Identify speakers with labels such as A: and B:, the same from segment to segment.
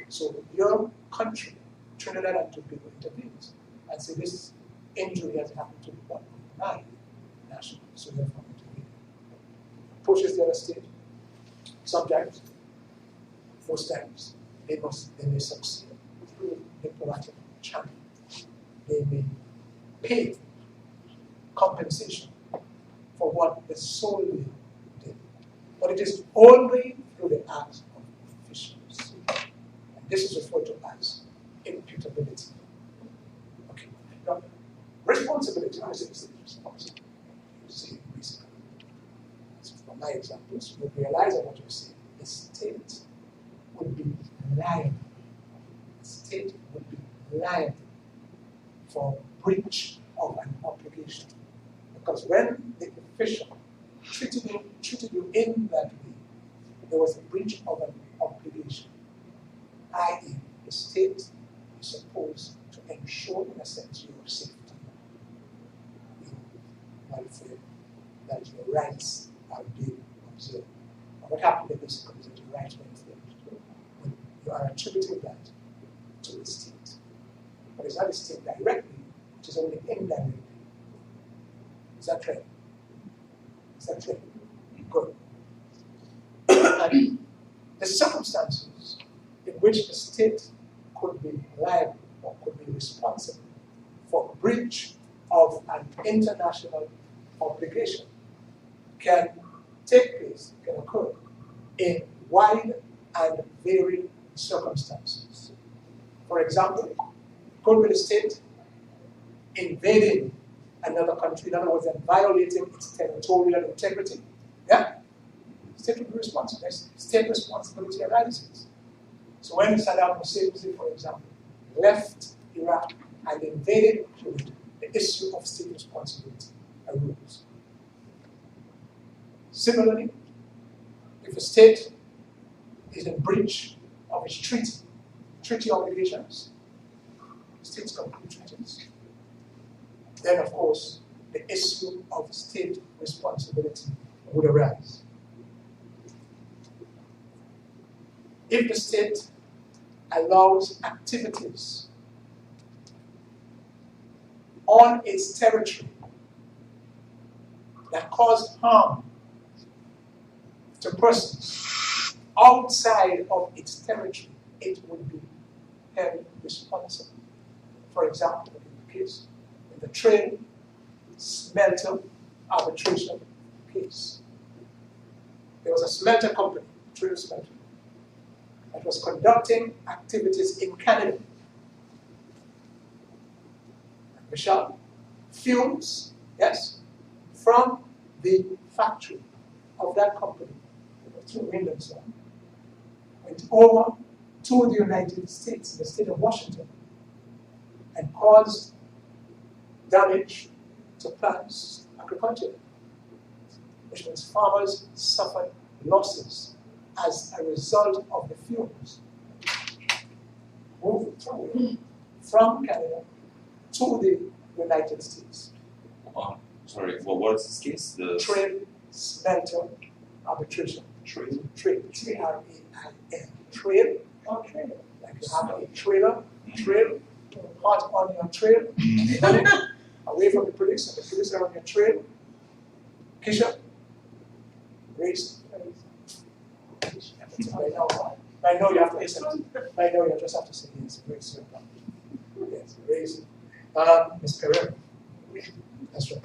A: So your country, Trinidad and Tobago, intervenes and say this injury has happened to my national, so therefore intervene. Approaches the other state. Sometimes, most times, they may succeed through diplomatic channel. They may pay compensation for what the soldier did. But it is only through the acts of officials. And this is referred to as imputability. Okay. Now, responsibility, I say responsibility. You see, basically. So from my examples, you realize that what you say, the state would be liable. The state would be liable for breach of an obligation. Because when the official treated you in that way, there was a breach of an obligation, i.e., the state is supposed to ensure, in a sense, your safety, your welfare, that your rights are being observed. And what happened in this is that your rights were infringed. When you are attributing that to the state. But it's not the state directly, it is only indirectly. Is that right? Is that right? Good. And the circumstances in which the state could be liable or could be responsible for breach of an international obligation can take place, can occur in wide and varied circumstances. For example, could be the state invading another country, in other words, and violating its territorial integrity. Yeah? State will be responsible. State responsibility arises. So when Saddam Hussein, for example, left Iraq and invaded Kuwait, the issue of state responsibility arose. Similarly, if a state is in breach of its treaty obligations, states conclude treaties, then of course the issue of state responsibility would arise. If the state allows activities on its territory that cause harm to persons outside of its territory, it would be held responsible. For example, in the case, in the trade smelter arbitration case, there was a smelter company, trade smelter, that was conducting activities in Canada. Michelle, fumes, yes, from the factory of that company, through wind and so on, went over to the United States, the state of Washington, and caused damage to plants, agriculture, which means farmers suffered losses as a result of the fumes moving from Canada to the United States.
B: Sorry, well, what is this case? The
A: trade smelter arbitration.
B: Trade?
A: Trade, T-R-A-I-N. Trade, or trailer. Like you have a trailer, trail, hot on your trail, away from the police, and the police are on your trail. Kisha, race. I know you have to listen. I know you just have to say yes, race. Yes, race. Ms. Pereira. That's right.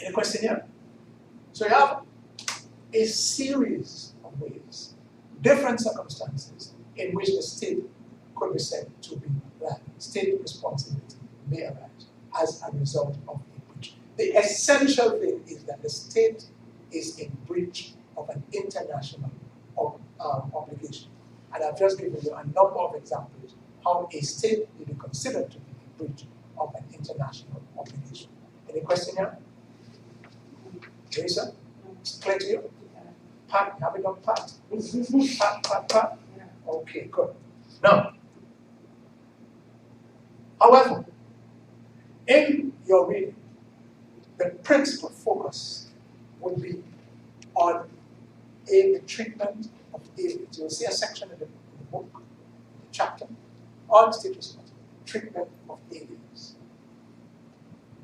A: Any question here? So you have a series of ways, different circumstances in which the state could be said to be liable. State responsibility may arise as a result of a breach. The essential thing is that the state is in breach of an international obligation. And I've just given you a number of examples how a state may be considered to be in breach of an international obligation. Any question here? Teresa? It's clear to you? Pat, have it done, Pat? Pat? Okay, good. Now, however, in your reading, the principal focus would be on the treatment of aliens. You'll see a section in the book on state responsibility, treatment of aliens.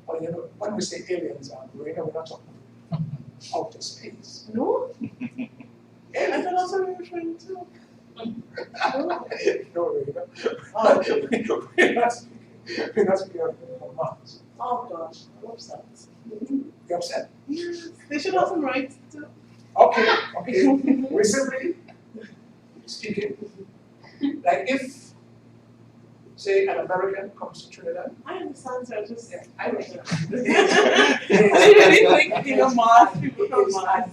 A: Well, you know, when we say aliens, we're not talking about outer space.
C: No? I thought also we were referring to.
A: No, we're not speaking of Mars.
C: Oh gosh, I'm upset.
A: You're upset?
C: Yes, they should have some rights too.
A: Okay. We're simply speaking, like if, say, an American comes to Trinidad.
C: I understand, sir. Just I don't know.
A: I
C: really think people from Mars.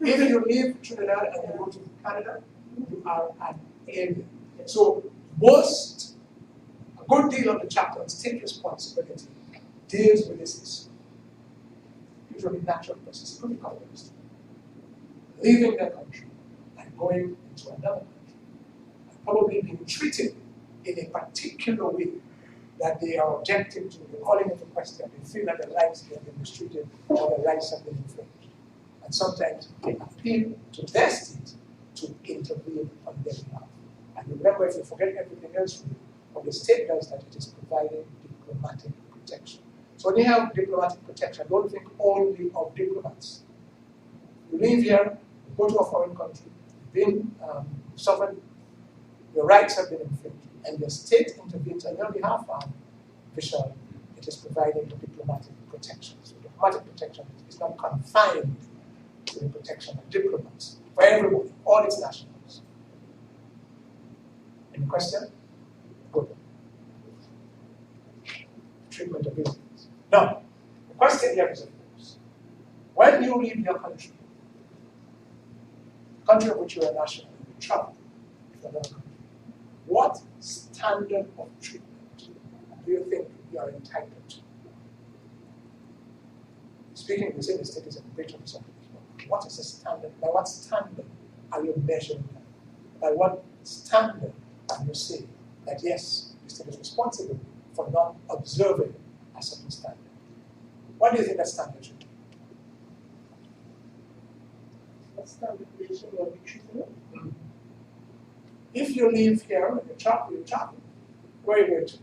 A: If you leave Trinidad and you go to Canada, you are an alien. So a good deal of the chapter on state responsibility deals with this issue. Usually natural process, it could be colonized. Leaving their country and going into another country, and probably being treated in a particular way that they are objecting to, they're calling into question, they feel that their rights have been mistreated or their rights have been infringed. And sometimes they appeal to their state to intervene on their behalf. And remember, if you forget everything else, what the state does that it is providing diplomatic protection. So when you have diplomatic protection, don't think only of diplomats. You live here, you go to a foreign country, you've been sovereign, your rights have been infringed, and the state intervenes on your behalf, Vishal, it is providing the diplomatic protection. So diplomatic protection is not confined to the protection of diplomats, for everyone, all its nationals. Any question? Good. Treatment of business. Now, the question here is, of course, when you leave your country, the country of which you are national, you travel to another country, what standard of treatment do you think you are entitled to? Speaking within the state is a great responsibility. What is the standard? By what standard are you measuring that? By what standard are you saying that yes, the state is responsible for not observing a certain standard? What do you think that standard should be?
C: What standard relation will be treated?
A: If you live here and you travel, where are you going to?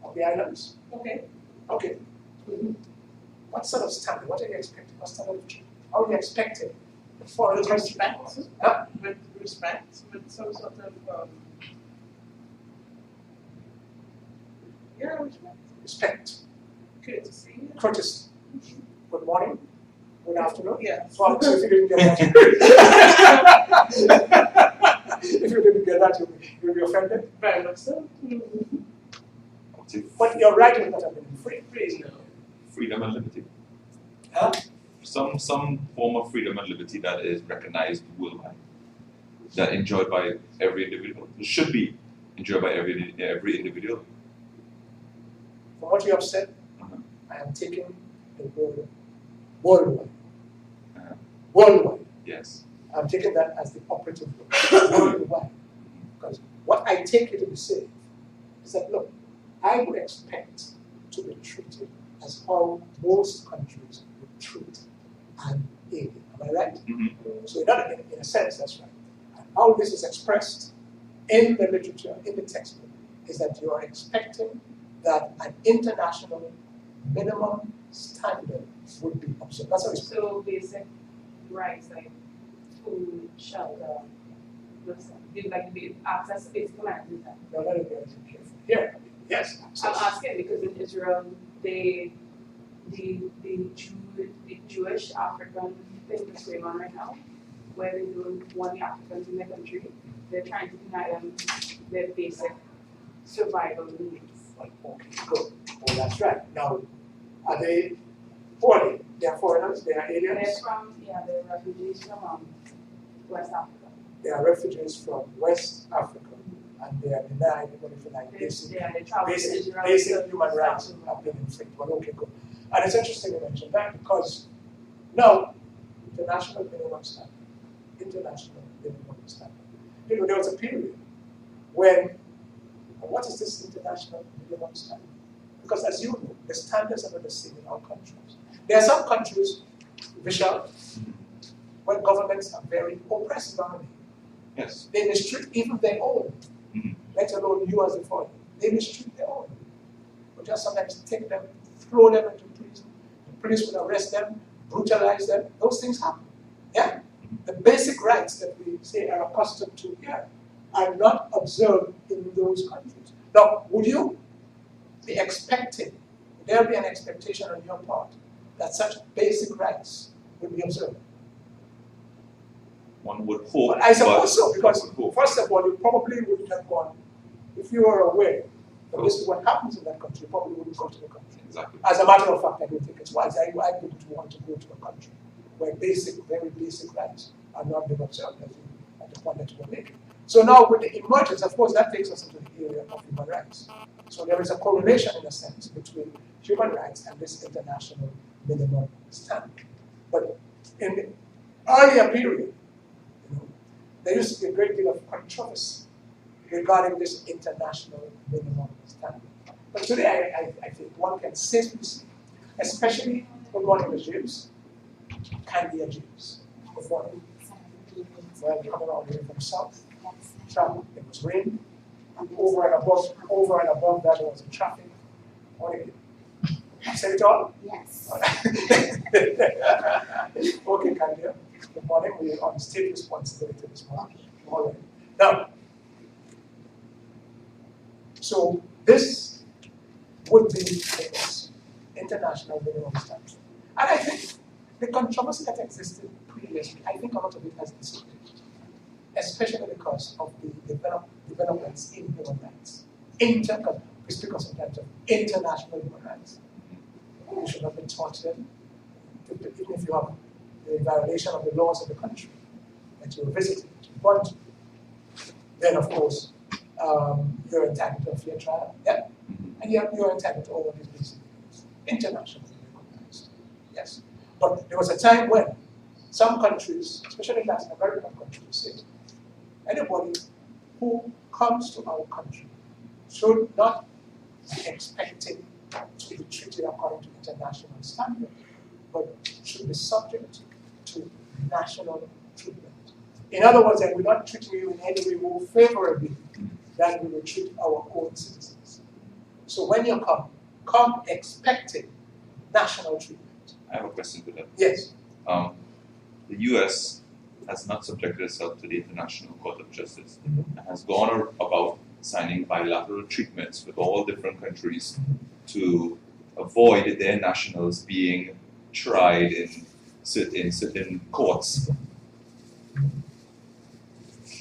A: On the islands?
C: Okay.
A: Okay. What sort of standard? What are you expecting? What standard of treatment? How are you expecting the foreign
C: With
A: country?
C: respect.
A: Huh?
C: With respect, with some sort of respect.
A: Respect.
C: Courtesy.
A: Courtesy. Good morning. Good afternoon.
C: Yes.
A: So if you didn't get that, if you didn't get that, you'll be offended.
C: Very much so.
A: But your right will not have been free.
C: Free, no.
B: Freedom and liberty.
A: Huh?
B: Some form of freedom and liberty that is recognized worldwide, that enjoyed by every individual. It should be enjoyed by every individual.
A: From what you have said, I am taking the word worldwide. Worldwide.
B: Yes.
A: I'm taking that as the operative word. Worldwide. Because what I take it to be saying is that, look, I would expect to be treated as how most countries would treat an alien. Am I right?
B: Mm-hmm.
A: So in a sense, that's right. And how this is expressed in the literature, in the textbook, is that you are expecting that an international minimum standard would be observed. That's how it's
D: So basic rights like food, shelter, like the access to basic amenities.
A: no, let it be careful. Here, yes.
D: I'm asking because in Israel, the Jewish African thing that's going on right now, where they don't want the Africans in their country, they're trying to deny them their basic survival needs.
A: Okay, good. Well, that's right. Now, are they foreign? They are foreigners, they are
D: They're
A: aliens.
D: they're refugees from West Africa.
A: They are refugees from West Africa, and they are denied, even if you like,
D: They
A: basic
D: travel to
A: basic,
D: Israel.
A: basic human rights have been infringed. Well, okay, good. And it's interesting you mention that because now, international minimum standard. You know, there was a period when, what is this international minimum standard? Because as you know, the standards are not the same in all countries. There are some countries, Vishal, where governments are very oppressive.
B: Yes.
A: They mistreat even their own.
B: Mm-hmm.
A: let alone you as a foreigner. They mistreat their own. Or just sometimes take them, throw them into prison. The police will arrest them, brutalize them. Those things happen. Yeah? The basic rights that we say are accustomed to here are not observed in those countries. Now, would you be expecting, would there be an expectation on your part that such basic rights would be observed?
B: One would hope.
A: But I suppose so, because
B: one would hope.
A: first of all, you probably wouldn't have gone, if you were aware that this is what happens in that country, you probably wouldn't go to the country.
B: Exactly.
A: As a matter of fact, I don't think it's wise. I wouldn't want to go to a country where very basic rights are not being observed at the point that you were making. So now with the emergence, of course, that takes us into the area of human rights. So there is a correlation in a sense between human rights and this international minimum standard. But in the earlier period, there used to be a great deal of controversy regarding this international minimum standard. But today, I think one can safely say, especially good morning regimes, Candia James. Good morning. Well, coming all the way from south. Travel, it was rain. Over and above that, there was a traffic. I said it all?
E: Yes.
A: Okay, Candia. Good morning. We are on state responsibility this morning. All right. Now, so this would be the international minimum standard. And I think the controversy that existed previously, I think a lot of it has dissipated, especially because of the developments in human rights. We speak of sometimes of international human rights. You should not be tortured, even if you have the violation of the laws of the country that you're visiting. But then, of course, you're entitled to a fair trial, yeah? And you're entitled to all these basic things, internationally recognized, yes. But there was a time when some countries, especially Latin American countries, said, anybody who comes to our country should not be expected to be treated according to international standards, but should be subject to national treatment. In other words, we're not treating you in any way more favorably than we would treat our own citizens. So when you come expecting national treatment.
B: I have a question to that.
A: Yes.
B: The U.S. has not subjected itself to the International Court of Justice and has gone about signing bilateral treatments with all different countries to avoid their nationals being tried in certain courts.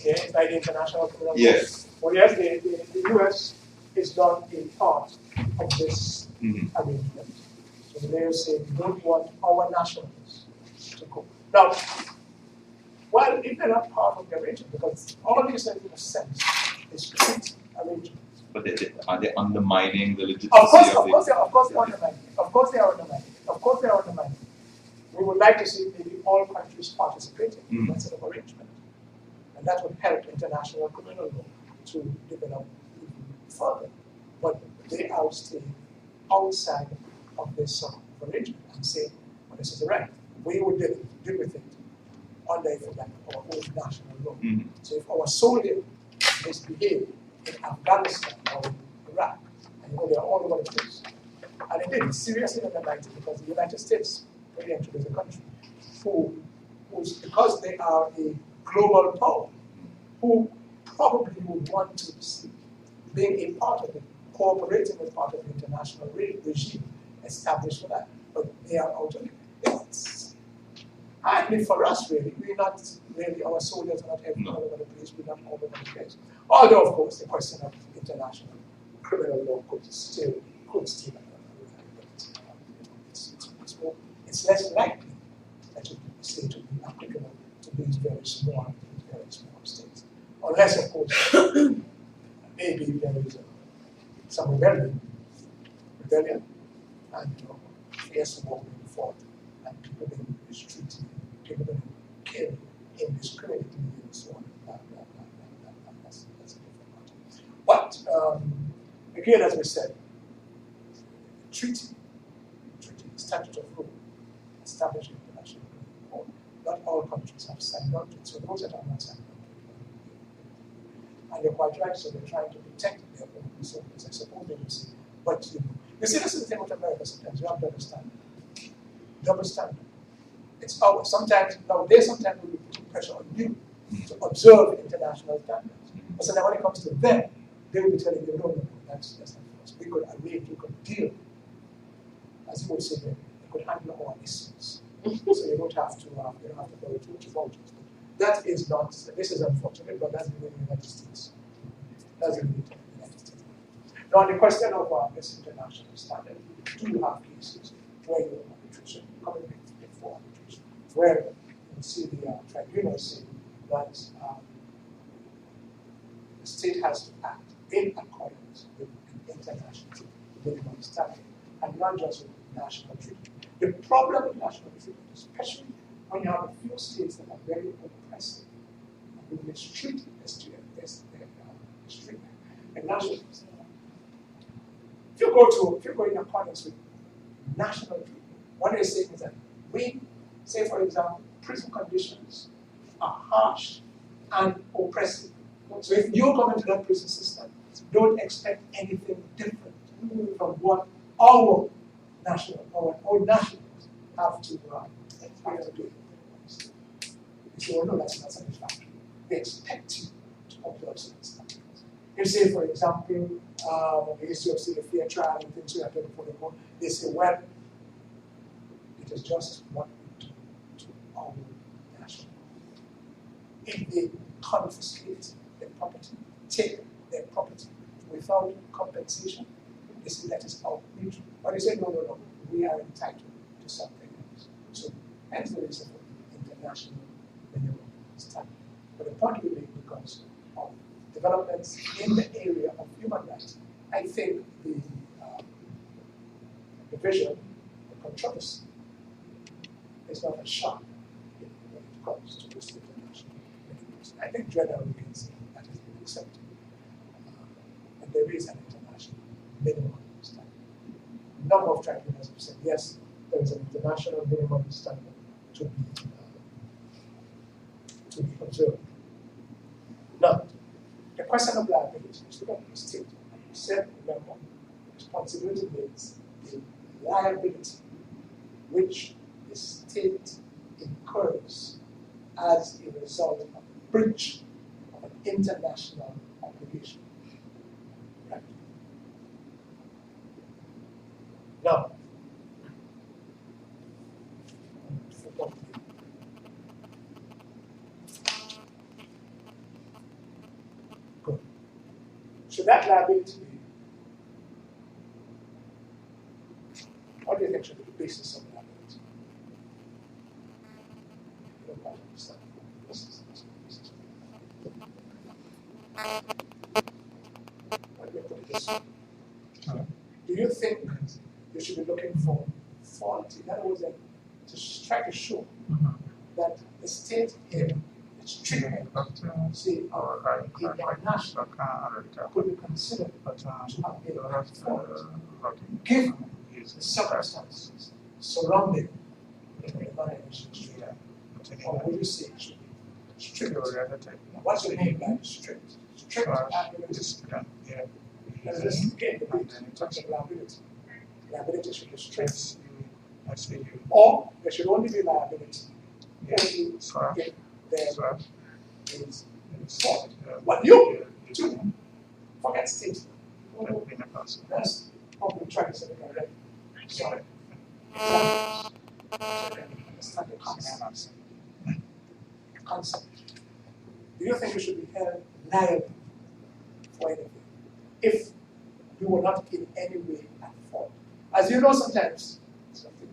A: Yeah, by the International Criminal Court.
B: Yes.
A: Well, yes, the U.S. is not a part of this arrangement. So they're saying we don't want our nationals to go. Now, well, if they're not part of the arrangement, because all these things in a sense is treaty arrangements.
B: But are they undermining the legitimacy
A: Of course they're undermining. Of course they are undermining. We would like to see maybe all countries participating in that sort of arrangement. And that would help international criminal law to develop even further. But they are staying outside of this sort of arrangement and saying, well, this is the right. We would deal with it under our own national law. So if our soldiers misbehave in Afghanistan or in Iraq, and they're all over the place, and indeed it's seriously undermined because the United States, actually, is a country who's because they are a global power, who probably would want to see being a part of it, cooperating with part of the international regime established for that, but they are out of it. I mean, for us, really, we're not really, our soldiers are not all over the place, we're not all over the place. Although, of course, the question of international criminal law could still it's less likely that it would say to be applicable to these very small states. Unless, of course, maybe there is some rebellion, and fierce war being fought, and people being mistreated, people being killed indiscriminately, and so on. That's a different matter. But again, as we said, treaty, statute of rule, established international law. Not all countries have signed on to it, so those that are not signed And you're quite right, so they're trying to protect their own resources. I suppose they will say, but you see, this is the thing with America sometimes, you have to understand. Double standard. It's our, sometimes, now they sometimes will be putting pressure on you to observe international standards. But so now when it comes to them, they will be telling you, no, that's not for us. We could arrange, we could deal. As you would say, they could handle all issues. So you don't have to worry too much about it. That is not, this is unfortunate, but that's the way the United States. That's the way the United States. Now, on the question of this international standard, do you have cases where you have arbitration, coming before arbitration, where you see the tribunal saying that the state has to act in accordance with international minimum standard, and not just with national treatment. The problem with national treatment, especially when you have a few states that are very oppressive and will mistreat and national. If you go in accordance with national treatment, what they're saying is that we, say for example, prison conditions are harsh and oppressive. So if you come into that prison system, don't expect anything different from what our nationals have to do. You say, well, no, that's not satisfactory. They expect you to observe certain standards. If, say, for example, the issue of, say, a fair trial and things like that before the court, they say, well, it is just what we do to our nationals. If they confiscate their property, take their property without compensation, they say that is outrage. But they say, no, we are entitled to something else. So, hence the reason for international minimum standard. But the point we make, because of developments in the area of human rights, I think the division, the controversy, is not a shock when it comes to this international minimum. I think generally we can say that has been accepted. And there is an international minimum standard. A number of tribunals have said, yes, there is an international minimum standard to be observed. Now, the question of liability is to the state. You said, remember, responsibility means the liability which the state incurs as a result of a breach of an international obligation. Right? Now, good. Should that liability be? What do you think should be the basis of liability? You don't quite understand. Let me put it this way. Do you think you should be looking for fault? In other words, to try to show that the state in its treatment, say, of international could be considered to have been at fault, given the circumstances surrounding the manner in which it's treated. Or would you say it should be strict? What's your name by strict? Strict liability. Let's just again debate in terms of liability. Liability should be strict. Or there should only be liability only if there is fault. But you, too, forget state. That's what we're trying to say already. Sorry. Understand the concept. Do you think you should be held liable for anything if you were not in any way at fault? As you know, sometimes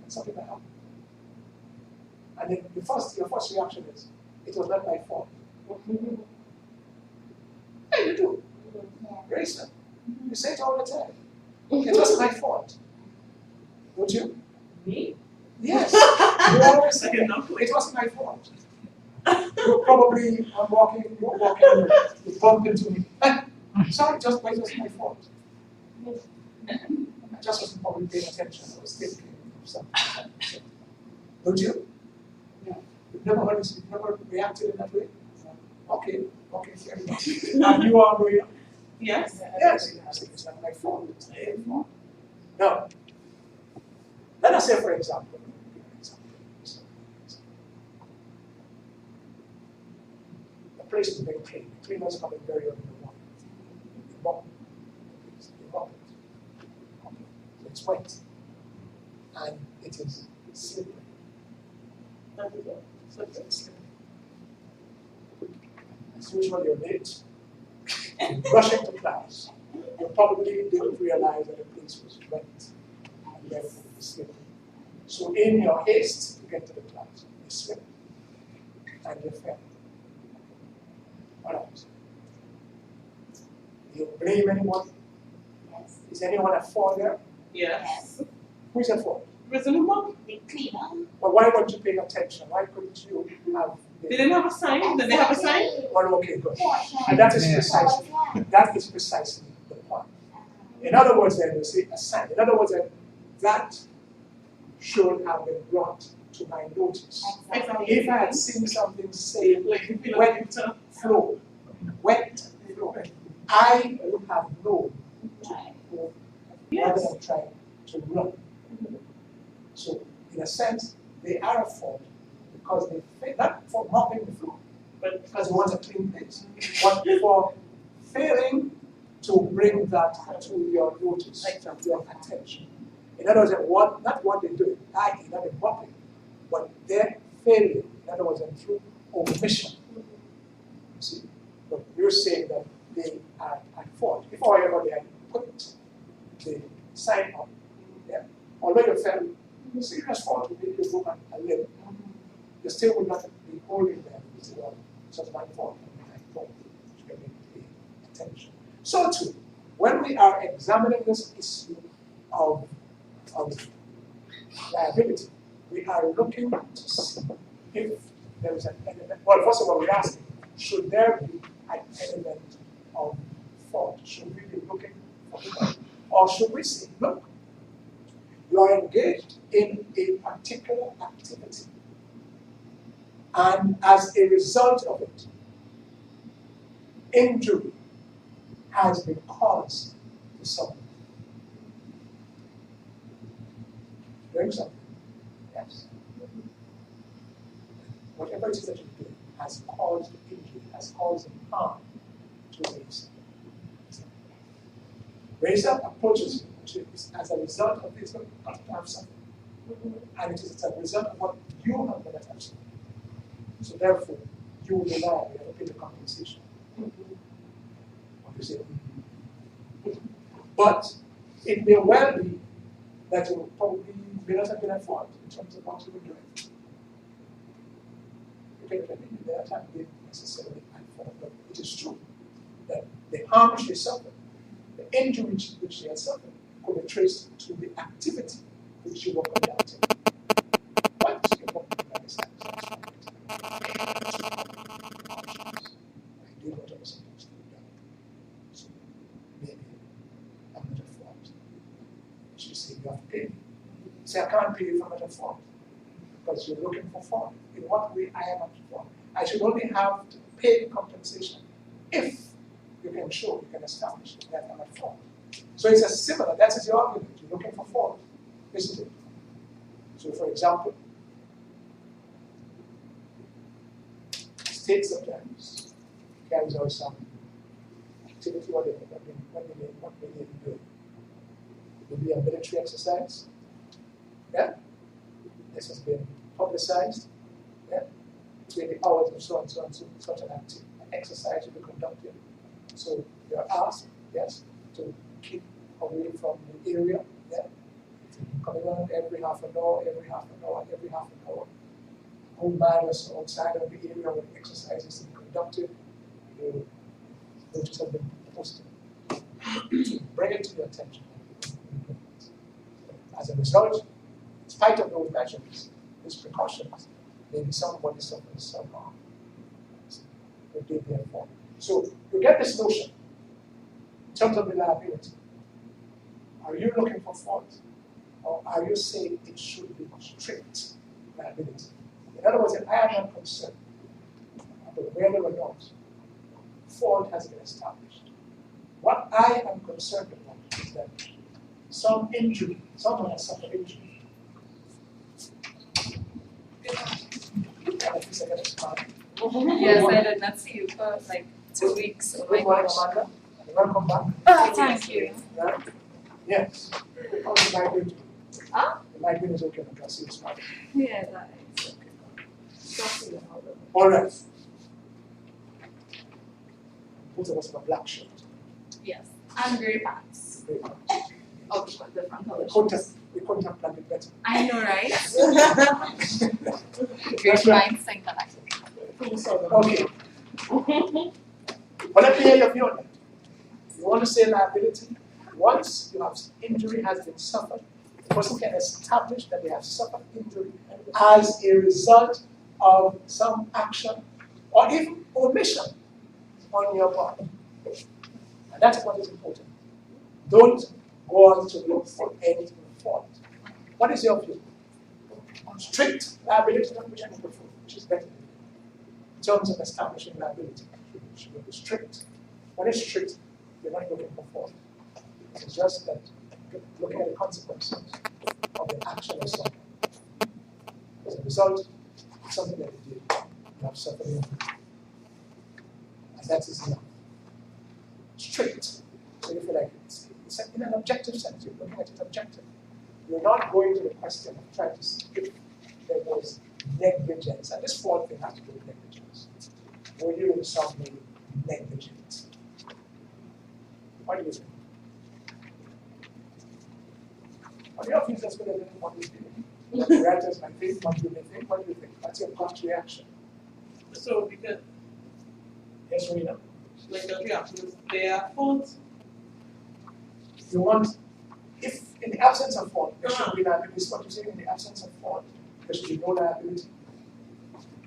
A: something may happen, and then your first reaction is, "It was not my fault." Yeah, you do. Very simple. You say it all the time. It wasn't my fault. Would you?
C: Me?
A: Yes. You always say it wasn't my fault. You probably are walking, you bump into me. Sorry, it was my fault. I just wasn't probably paying attention. I was thinking of something. Don't you?
D: No.
A: You've never heard this, you've never reacted in that way? Okay, fair enough. And you are going,
C: Yes.
A: yes, it's not my fault, it's not your fault. Now, let us say, for example, the place is very clean. The cleaners come in very early in the morning. They mop it. Okay. So it's wet. And it is slippery. So it's slippery. As usual, you're late. You're rushing to class. You probably didn't realize that the place was wet and therefore it was slippery. So in your haste to get to the class, you slip and you fell. What else? Do you blame anyone?
E: Yes.
A: Is anyone at fault there?
C: Yes.
A: Who's at fault?
C: Reasonable.
E: The cleaner.
A: But why weren't you paying attention? Why couldn't you have
C: They didn't have a sign. Did they have a sign?
A: Well, okay, good.
E: Fortune.
A: And that is
F: Yeah.
A: precisely the point. In other words, then you see a sign. In other words, then that should have been brought to my notice.
E: Exactly.
A: If I had seen something saying
C: Like you feel
A: wet
C: like to
A: flow, wet flow, I would have known to
E: Right.
A: go
C: Yes.
A: rather than trying to run. So, in a sense, they are at fault because they fail, not for mopping the floor, but because they want a clean place, but for failing to bring that to your notice, to your attention. In other words, not what they do, i.e., not the mopping, but their failure. In other words, through omission. You see, but you're saying that they are at fault. If, however, they had put the sign up, yeah, although you fell, serious fault would make you broke a limb, you still would not be holding them. You say, well, it's not my fault, I thought you should pay attention. So too, when we are examining this issue of liability, we are looking to see if there is an element. Well, first of all, we're asking, should there be an element of fault? Should we be looking for it? Or should we say, look, you are engaged in a particular activity, and as a result of it, injury has been caused to someone. Doing something. Yes. Whatever it is that you do has caused injury, has caused harm to Raisa. Raisa approaches you as a result of this, not to have something. And it is as a result of what you have done at something. So therefore, you will rely on the compensation. You say, but it may well be that you probably may not have been at fault in terms of what you were doing. Okay, there are times they necessarily at fault, but it is true that the harm she suffered, the injury which she had suffered, could be traced to the activity which you were conducting. But you can recognize I do what I was supposed to do. So maybe I'm not at fault. She said, you have to pay me. You say, I can't pay you if I'm not at fault. Because you're looking for fault. In what way I am at fault? I should only have to pay compensation if you can show, you can establish that I'm at fault. So it's a similar, that is the argument. You're looking for fault, isn't it? So for example, state sometimes carries out some activity, what they need to do. It will be a military exercise. Yeah? This has been publicized. Yeah? Between the hours of so and so, such an exercise will be conducted. So you're asked, yes, to keep away from the area. Yeah? Coming on every half an hour, every half an hour, every half an hour. Whole miles outside of the area where the exercise is to be conducted. The notice has been posted. Bring it to your attention. As a result, in spite of those measures, these precautions, maybe somebody suffers some harm. They did their fault. So you get this notion in terms of reliability. Are you looking for fault? Or are you saying it should be strict liability? In other words, if I am not concerned about whether or not fault has been established. What I am concerned about is that some injury, someone has suffered injury.
E: Yes, I did not see you for like 2 weeks. Oh my
A: Good morning,
E: gosh.
A: Amanda. Welcome back.
E: Oh, thank you.
A: Yeah? Yes. How's the migraine?
E: Huh?
A: The migraine is okay. I can see you smiling.
E: Yeah, that is okay. Just you know.
A: All right. Both of us have a black shirt.
E: Yes. And grey pants.
A: Very good.
E: Oh, different colors.
A: We couldn't have planned it better.
E: I know, right?
A: That's
E: Great
A: right.
E: minds think alike.
A: Okay. But let me hear your view on that. You want to say liability? Once you have injury has been suffered, the person can establish that they have suffered injury as a result of some action or even omission on your part. And that's what is important. Don't go on to look for any fault. What is your view? Strict liability, which I prefer, which is better in terms of establishing liability. Should be strict. When it's strict, you're not looking for fault. It's just that you're looking at the consequences of the action of someone. As a result, something that you did, you have suffered injury. And that is enough. Strict. So you feel like it's in an objective sense, you're looking at it objective. You're not going to the question of trying to see if there was negligence. And this fault thing has to do with negligence. Were you in some way negligent? What do you think? What do you think that's going to do what you think? What the writers might think, what you may think, what do you think? What's your gut reaction?
C: So because
A: Yes, Rena?
C: like the reaction is their fault.
A: You want, if in the absence of fault, there should be liability. This is what you say, in the absence of fault, there should be no liability.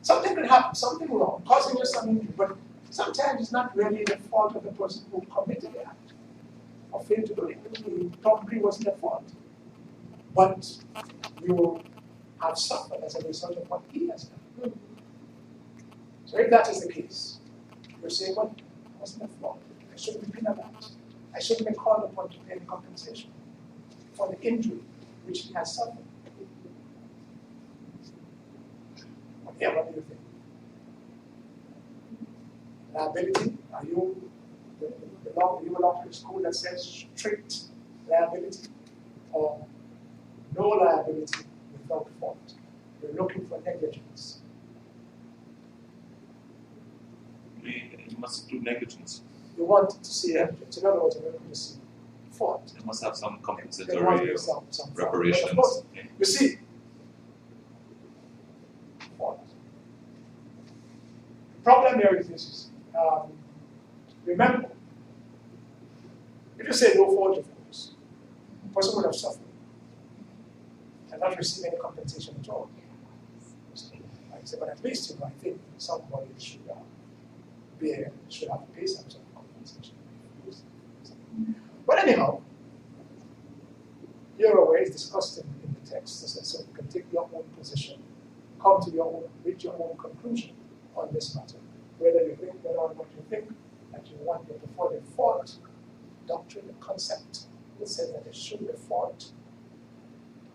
A: Something could happen, something wrong, causing you some injury, but sometimes it's not really the fault of the person who committed the act or failed to do it. It probably wasn't their fault. But you have suffered as a result of what he has done. So if that is the case, you're saying, well, it wasn't their fault. I shouldn't be penalized. I shouldn't be called upon to pay compensation for the injury which he has suffered. Yeah, what do you think? Liability? Are you belong to a school that says strict liability or no liability without fault? You're looking for negligence.
B: It must include negligence.
A: You want to see negligence. In other words, you're looking to see fault.
B: It must have some
A: There must
B: compensatory
A: be some fault.
B: reparations.
A: But of course,
B: Yeah.
A: you see, fault. The problem here is this. Remember, if you say no fault, of course, the person would have suffered and not receive any compensation at all. Like I said, but at least I think somebody should have to pay some sort of compensation. But anyhow, you're aware it's discussed in the text, so you can take your own position, come to reach your own conclusion on this matter. Whether or not you think that you want to prefer the fault doctrine, the concept that says that there should be fault,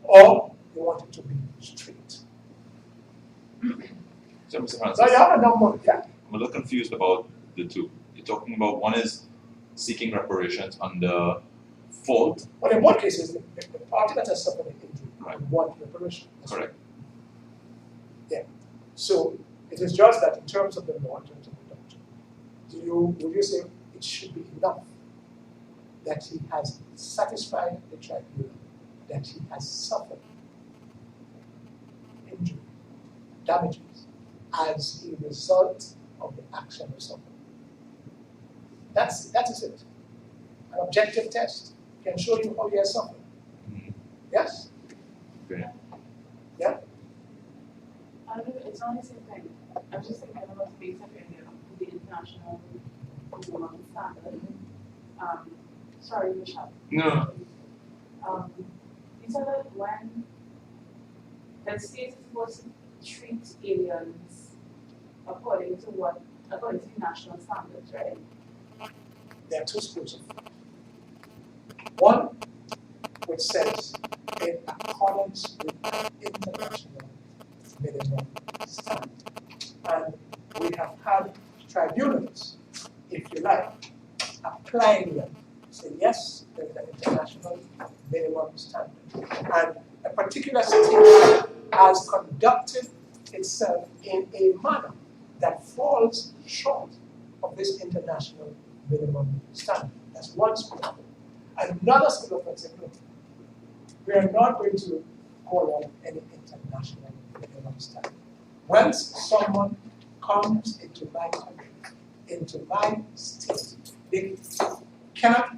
A: or you want it to be strict.
B: So, Mr.
A: So
B: Francis,
A: you have a number, yeah.
B: I'm a little confused about the two. You're talking about one is seeking reparations under fault.
A: Well, in one case, the party that has suffered an injury
B: Right.
A: want reparation. That's
B: Correct.
A: Yeah. So it is just that in terms of the law, in terms of the doctrine, would you say it should be enough that he has satisfied the tribunal that he has suffered injury, damages, as a result of the action of someone? That is it. An objective test can show you how he has suffered.
B: Mhm.
A: Yes?
B: Okay.
A: Yeah?
D: I don't know, it's not the same thing. I'm just thinking about based on the international human standard. Sorry, Michelle.
B: No.
D: You said that when the state is supposed to treat aliens according to what according to national standards, right?
A: There are two schools of thought. One which says in accordance with international minimum standards. And we have had tribunals, if you like, applying them. Say, yes, there is an international minimum standard. And a particular state has conducted itself in a manner that falls short of this international minimum standard. That's one school of thought. Another school of thought says, no, we are not going to call on any international minimum standard. Once someone comes into my country, into my state, they cannot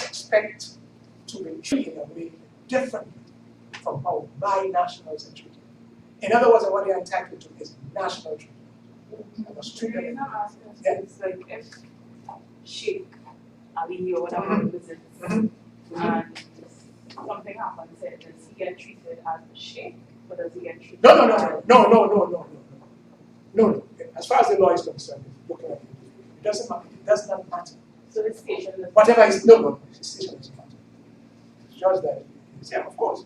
A: expect to be treated in a way different from how my nationals are treated. In other words, what they are entitled to is national treatment. I was treated.
D: You're not asking us,
A: Yeah.
D: it's like if Sheikh Ali or whatever visits and something happens, does he get treated as a Sheikh or does he get treated
A: No. As far as the law is concerned, looking at it doesn't matter. It does not matter.
D: So the station is
A: Whatever is no, the station doesn't matter. It's just that, yeah, of course,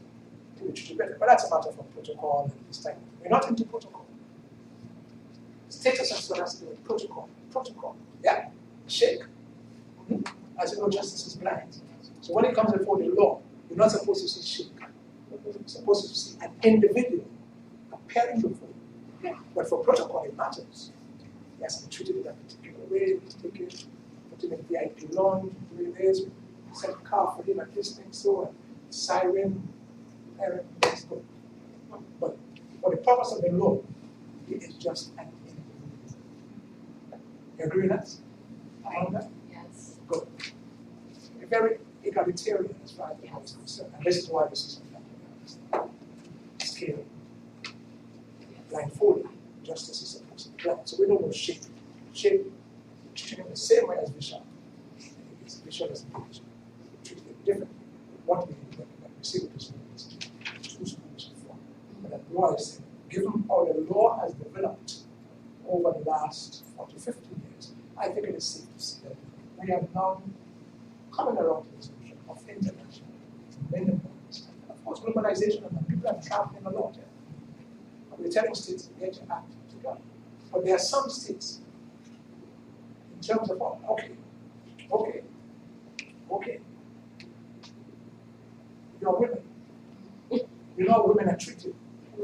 A: it will be treated better, but that's a matter of protocol and this type. We're not into protocol. Status and so has to do with protocol. Protocol. Yeah. Sheikh. As you know, justice is blind. So when it comes before the law, you're not supposed to see sheikh. You're supposed to see an individual appearing before you. But for protocol, it matters. He has to be treated in a particular way, take it, put him in VIP lounge, do this, set a car for him at this thing, so on. Siren, let's go. But for the purpose of the law, it is just an individual. You agree with that? On that?
E: Yes.
A: Good. We're very egalitarian as far as the law is concerned. And this is why the system is scale. Blindfolded. Justice is supposed to be blind. So we don't know shape. Shape, treated him the same way as Bishop. Bishop is treated differently. What we see with this is two schools of thought. But that law is saying, given how the law has developed over the last 40, 50 years, I think it is safe to say that we have now coming around to this notion of international minimum standard. Of course, globalization and people are traveling a lot. We're telling states to get your act together. But there are some states, in terms of, okay, you're women. You know how women are treated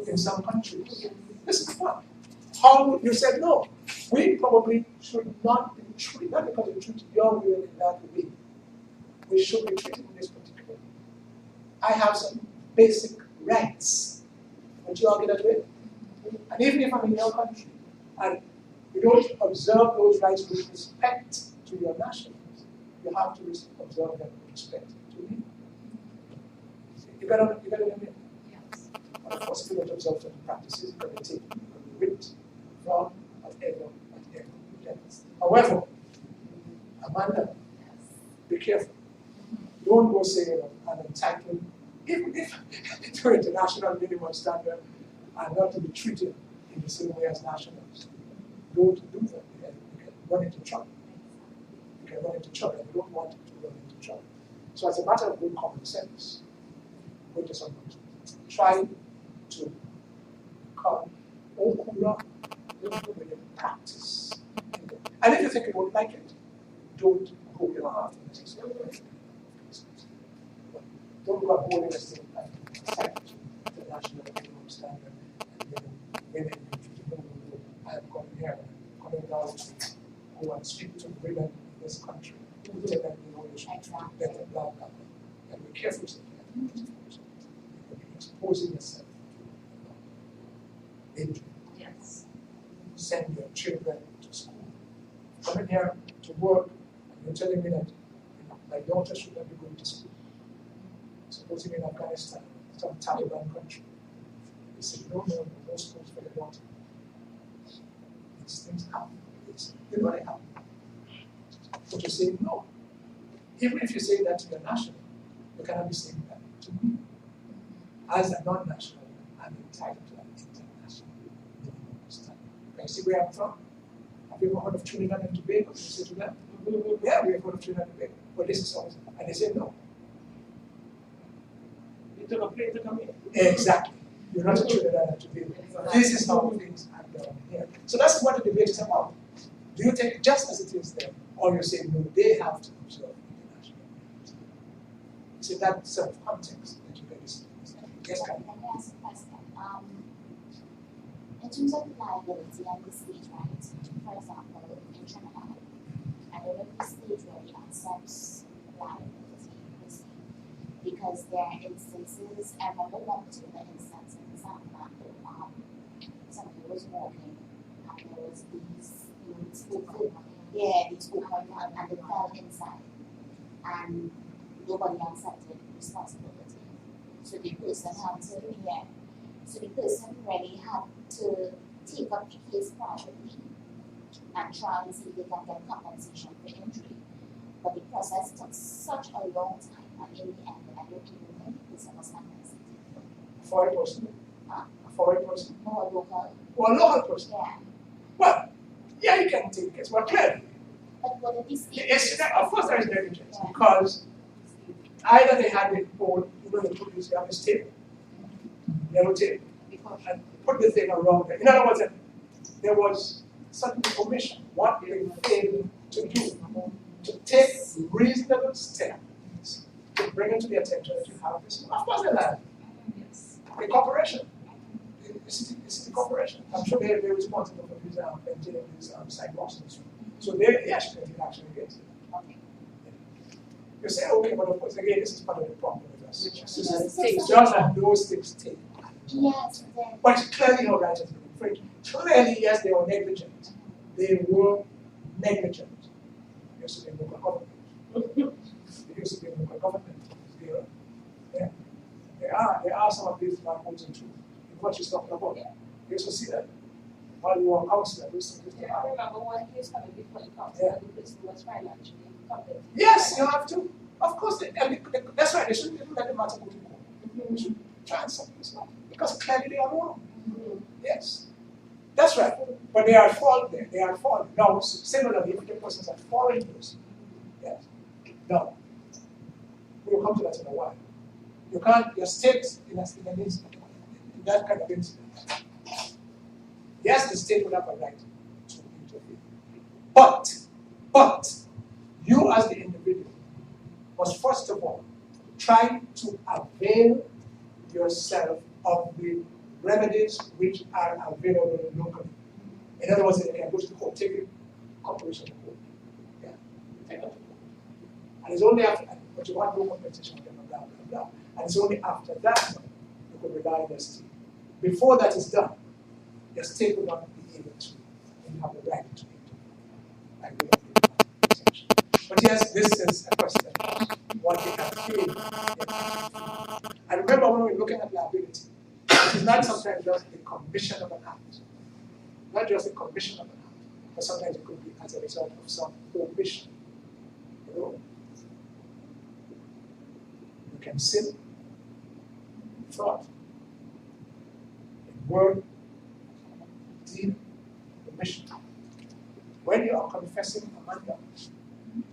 A: in some countries. This is fun. How you said, no, we probably should not be treated, not because we treat your women in that way. We should be treated in this particular way. I have some basic rights. Would you argue that way? And even if I'm in your country and you don't observe those rights with respect to your nationals, you have to observe them with respect to me. You got to admit.
E: Yes.
A: And of course, if you don't observe certain practices, you're going to take wit from whatever. However, Amanda, be careful. Don't go say, I'm entitled, even if to international minimum standard, and not to be treated in the same way as nationals. Don't do that. You can run into trouble. You can run into trouble, and you don't want to run into trouble. So as a matter of good common sense, go to someone, try to become okura with the practice. And if you think you won't like it, don't go your heart necessarily. Don't go and hold anything and accept the national minimum standard. Women I'm coming here, coming down to go and speak to women in this country, tell them they should treat better, blah, blah, blah. And be careful to that. You'll be exposing yourself to injury.
E: Yes.
A: Send your children to school. Coming here to work, and you're telling me that my daughter should not be going to school. Supposing in Afghanistan, some Taliban country. They say, no schools for your daughter. These things happen. They really happen. But you say no. Even if you say that to your national, you cannot be saying that to me. As a non-national, I'm entitled to an international minimum standard. Can you see where I'm from? I've you ever heard of Trinidad and Tobago? You say to them, yeah, we have heard of Trinidad and Tobago. But this is always, and they say no.
C: You took a plane to come here.
A: Exactly. You're not a Trinidad and Tobago. This is how things are done here. So that's what the debate is about. Do you take it just as it is there, or you say no, they have to observe international laws? It's in that sort of context that you get this. Yes, Karen?
F: Let me ask a question. In terms of liability and the state rights, for example, in Trinidad, I don't know if the state really accepts liability per se, because there are instances, I remember one particular instance in Zambia, somebody was walking and there was these open, these open and they fell inside and nobody accepted responsibility. So the person had to, so the person really had to take up the case privately and try and see if they can get compensation for injury. But the process took such a long time, and in the end, I don't even think the person was compensated.
A: Foreign person?
F: Huh?
A: A foreign person?
F: No, a local.
A: Or a local person?
F: Yeah.
A: Well, yeah, you can take it. Well, clearly.
F: But what did this
A: Yes, of course there is negligence, because either they had it on, the police, you have this tape, yellow tape, and put the thing around there. In other words, there was certain omission, what they failed to do, to take reasonable steps to bring it to the attention that you have this. Of course they lied.
E: Yes.
A: The corporation, it's the corporation. I'm sure they're responsible for these maintaining these sidewalks and so on. So they actually take action against it.
F: Okay.
A: You say, okay, but of course, again, this is part of the problem with us.
F: So-
A: It's just that those things take.
F: Yes, then.
A: But it's clearly your right has been infringed. Clearly, yes, they were negligent. They were negligent. They used to be local government. They used to be local government. There are some of these manholes in truth. In what she's talking about. You used to see that while you were a counselor.
D: Yeah, I remember one case coming before the council,
A: Yeah.
D: and the person was financially compensated.
A: Yes, you have to. Of course, that's right. They shouldn't even let the matter go to court. They should try and settle this matter because clearly they are wrong. Yes, that's right. But they are at fault there. They are at fault. Now, similarly, if the persons are foreign person, yes. No. We will come to that in a while. You can't, your state in an incident, in that kind of incident. Yes, the state will have a right to intervene. But, you as the individual must first of all try to avail yourself of the remedies which are available locally. In other words, you can go to the court, take a corporation to court. Yeah, take that to court. And it's only after, but you want no compensation, blah, blah, blah, blah. And it's only after that you could rely on the state. Before that is done, the state will not be able to, and have the right to intervene. But yes, this is a question. What they have failed. And remember when we're looking at liability, it is not sometimes just the commission of an act. Not just the commission of an act, but sometimes it could be as a result of some omission. You know? You can sin in thought, in word, deed, omission. When you are confessing Amanda,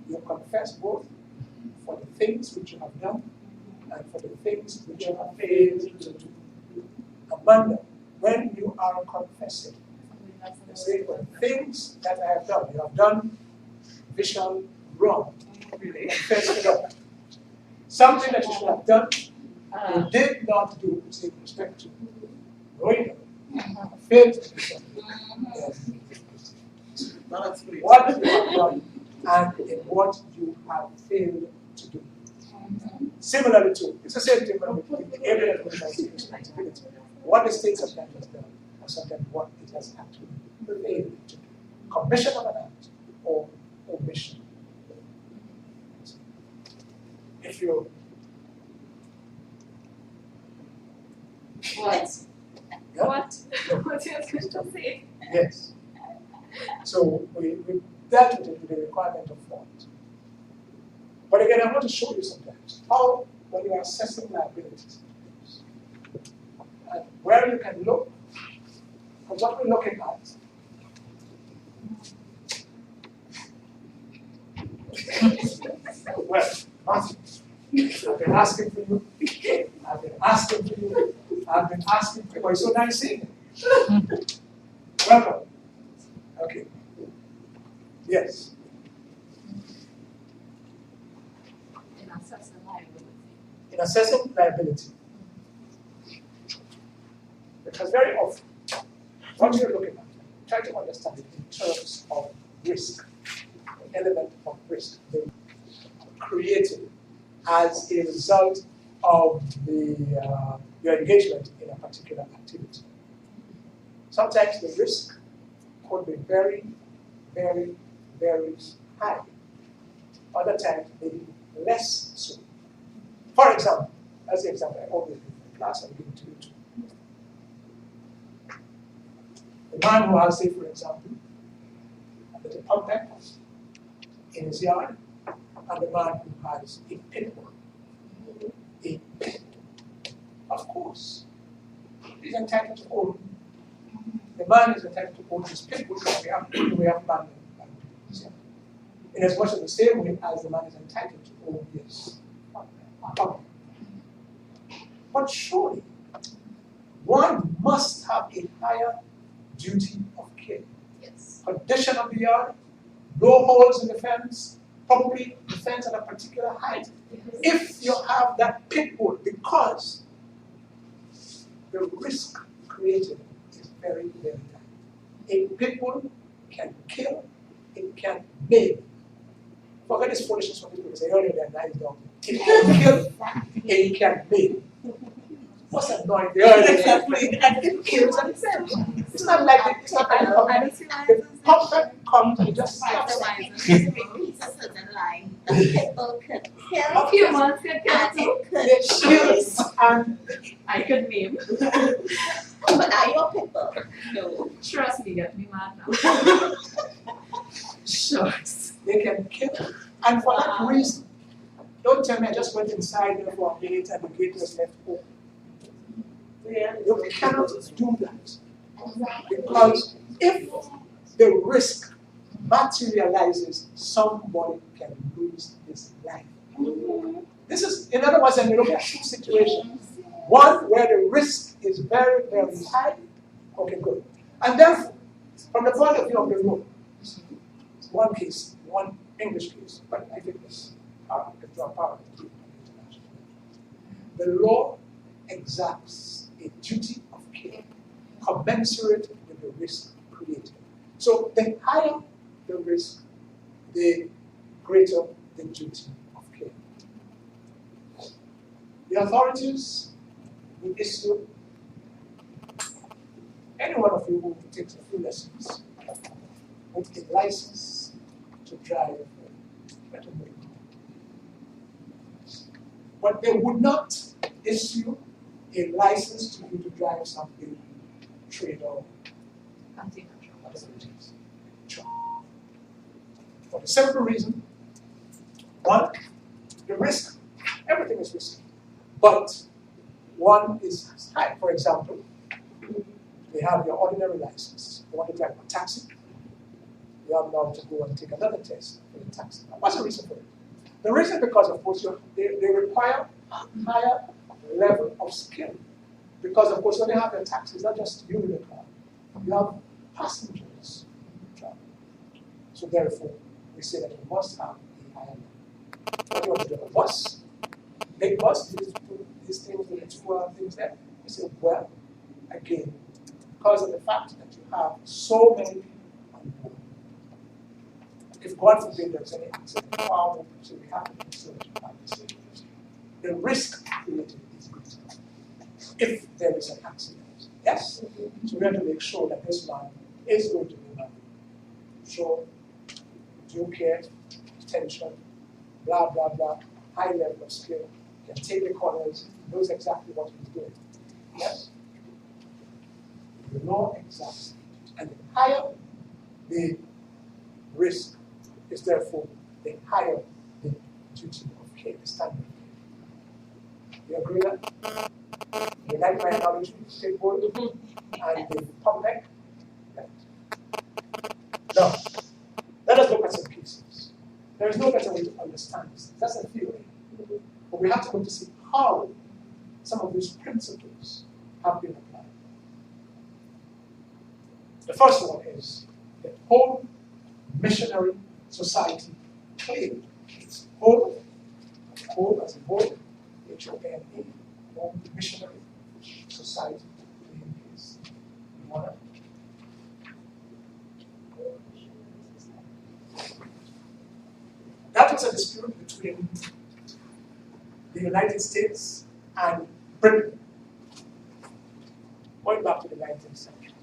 A: you confess both for the things which you have done and for the things which you have failed to do. Amanda, when you are confessing, you say, for the things that I have done, you have done visual wrong. You confess to God. Something that you should have done, you did not do, with respect to Rowena. Failed to do something. Yes. What you have done and in what you have failed to do. Similarly too, it's the same thing when the area of responsibility. What the state sometimes has done, or sometimes what it has actually failed to do. Commission of an act or omission. If you
E: What?
A: yeah?
E: What? What are you going to say?
A: Yes. So we dealt with it with the requirement of fault. But again, I want to show you sometimes how, when you are assessing liabilities, where you can look, because what we're looking at Well, Martin, I've been asking for you. I've been asking for you. I've been asking for you. Oh, it's so nice seeing you. Welcome. Okay. Yes.
E: In assessing liability.
A: In assessing liability. Because very often, what you're looking at, try to understand it in terms of risk, the element of risk created as a result of your engagement in a particular activity. Sometimes the risk could be very, very, very high. Other times, maybe less so. For example, that's the example I always give in class, I'm giving to you too. The man who has, say, for example, a little puppet in his yard, and the man who has a pit bull. A pit bull. Of course, he's entitled to own. The man is entitled to own his pit bull, and we have man. In as much as the same way as the man is entitled to own his puppet. But surely, one must have a higher duty of care.
E: Yes.
A: Condition of the yard, no holes in the fence, probably the fence at a particular height. If you have that pit bull, because the risk created is very, very high. A pit bull can kill, it can maim. Forget this foolishness from people say, earlier than nice dog. It can kill, it can maim. What's annoying?
C: Exactly. And it kills themselves.
A: It's not like it's not like the puppet comes and just stops.
F: Repeats a certain line. The people could kill.
E: Humans can
F: And
E: kill too.
F: it could
A: Kills and
E: I could name.
F: But are your people? No.
E: Trust me, get me mad now. Shucks.
A: they can kill. And for that reason, don't tell me I just went inside there for a minute and the gate was left open. You cannot do that. Because if the risk materializes, somebody can lose his life. This is, in other words, when you look at two situations. One where the risk is very, very high. Okay, good. And then, from the point of view of the law, one case, one English case, but I think this can draw power of the international. The law exacts a duty of care commensurate with the risk created. So the higher the risk, the greater the duty of care. The authorities will issue, any one of you who takes a few lessons with a license to drive better way. But they would not issue a license to you to drive something trade or for the simple reason, one, the risk, everything is risky, but one is high. For example, they have your ordinary license. You want to drive a taxi, you have now to go and take another test for the taxi. What's the reason for it? The reason is because, of course, they require a higher level of skill. Because, of course, when you have your taxi, it's not just you in the car. You have passengers traveling. So therefore, we say that you must have a higher level. What do you want to do? A bus? Big bus? These things, the two things there? We say, well, again, because of the fact that you have so many people on board. If God forbid there's any accident, far more people will happen so that you have the same risk. The risk created is greater if there is an accident. Yes? So we have to make sure that this man is going to be man. Show due care, attention, blah, blah, blah, high level of skill, can take the corners, knows exactly what he's doing. Yes? The law exacts it. And the higher the risk is therefore the higher the duty of care, the standard of care. You agree that? You like my analogy, state board, and the public? Right. Now, let us look at some cases. There is no better way to understand this. That's a theory. But we have to look to see how some of these principles have been applied. The first one is the Home Missionary Society claim. It's home as in home, H-O-M-E, Home Missionary Society claim is one. That was a dispute between the United States and Britain, going back to the 19th century.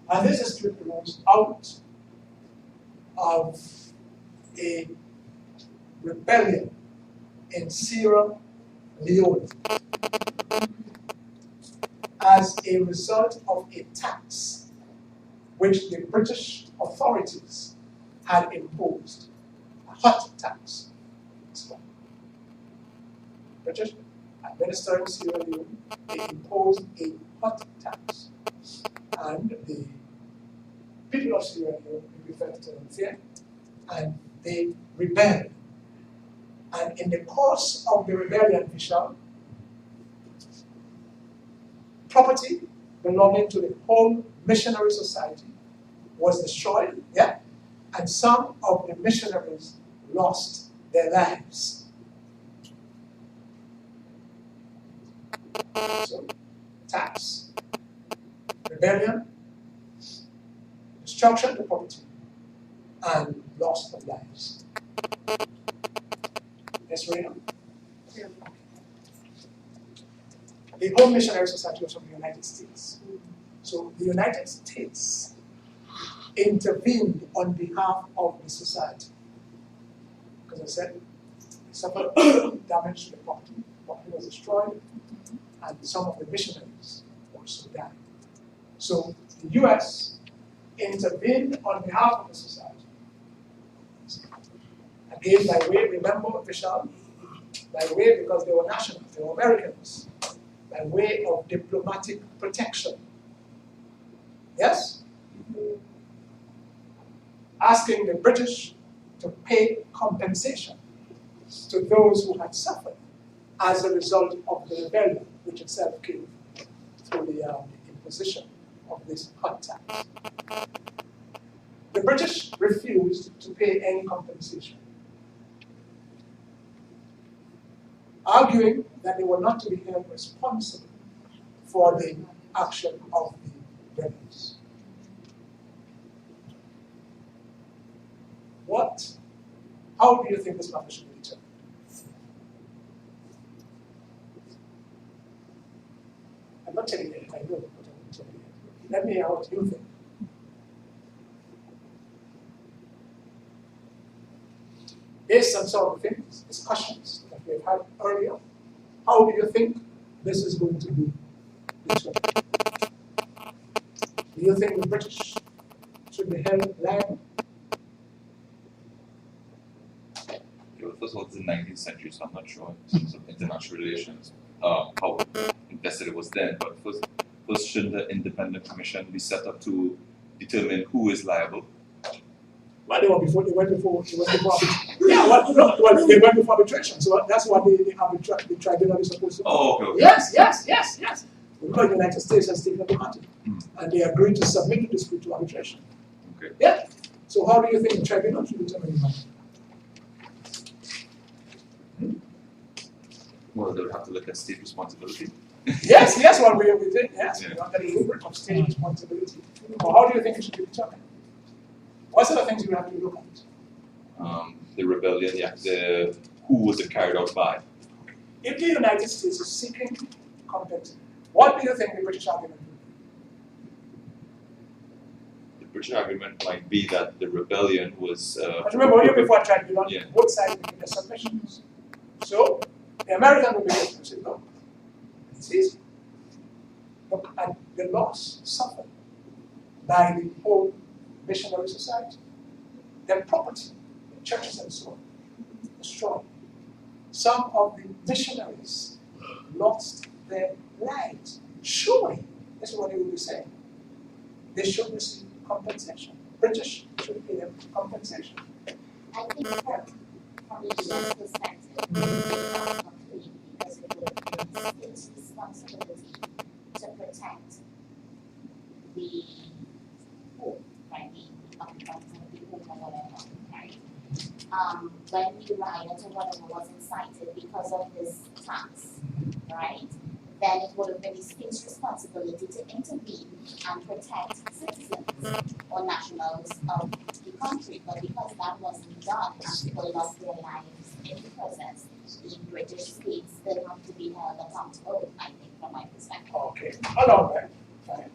A: And this dispute arose out of a rebellion in Sierra Leone as a result of a tax which the British authorities had imposed, a hot tax. British administer in Sierra Leone, they imposed a hot tax. And the people of Sierra Leone felt unfair, and they rebelled. And in the course of the rebellion, Vishal, property belonging to the Home Missionary Society was destroyed, yeah, and some of the missionaries lost their lives. So, tax, rebellion, destruction of property, and loss of lives. Yes, Rena? The Home Missionary Society was from the United States. So the United States intervened on behalf of the society. Because I said, they suffered damage to the property was destroyed, and some of the missionaries also died. So the US intervened on behalf of the society. Again, by way, remember, Vishal, by way because they were nationals, they were Americans, by way of diplomatic protection. Yes? Asking the British to pay compensation to those who had suffered as a result of the rebellion, which itself came through the imposition of this hot tax. The British refused to pay any compensation, arguing that they were not to be held responsible for the action of the rebels. How do you think this matter should be determined? I'm not telling you it, I know, but I'm not telling you. Let me hear what you think. Based on some of the things, discussions that we've had earlier, how do you think this is going to be determined? Do you think the British should be held liable?
B: Well, first of all, it's the 19th century, so I'm not sure in terms of international relations how invested it was then. But first, shouldn't the independent commission be set up to determine who is liable?
A: Well, they went before yeah, well, they went before arbitration, so that's what the tribunal is supposed to do.
B: Oh, okay.
A: Yes. Because the United States has taken the matter, and they agreed to submit the dispute to arbitration.
B: Okay.
A: Yeah. So how do you think the tribunal should determine the matter?
B: Well, they would have to look at state responsibility.
A: Yes, well, we did, yes.
B: Yeah.
A: We under the rubric of state responsibility. Well, how do you think it should be determined? What sort of things do we have to look at?
B: The rebellion, who was it carried out by?
A: If the United States is seeking compensation, what do you think the British argument would be?
B: The British argument might be that the rebellion was.
A: But remember, earlier before tribunal,
B: Yeah.
A: both sides making their submissions. So the American will be able to say, look, it's easy. Look at the loss suffered by the whole missionary society, their property, their churches and so on, destroyed. Some of the missionaries lost their lives. Surely, this is what they will be saying. They should receive compensation. British should pay them compensation.
F: I think from the US perspective, they are complete because it would be the state's responsibility to protect the home, right? The home or whatever, right? When the riot or whatever was incited because of this tax, right? Then it would have been the state's responsibility to intervene and protect citizens or nationals of the country. But because that wasn't done and people lost their lives in the process, the British state still have to be held accountable, I think, from my perspective.
A: Okay, along that. Fine.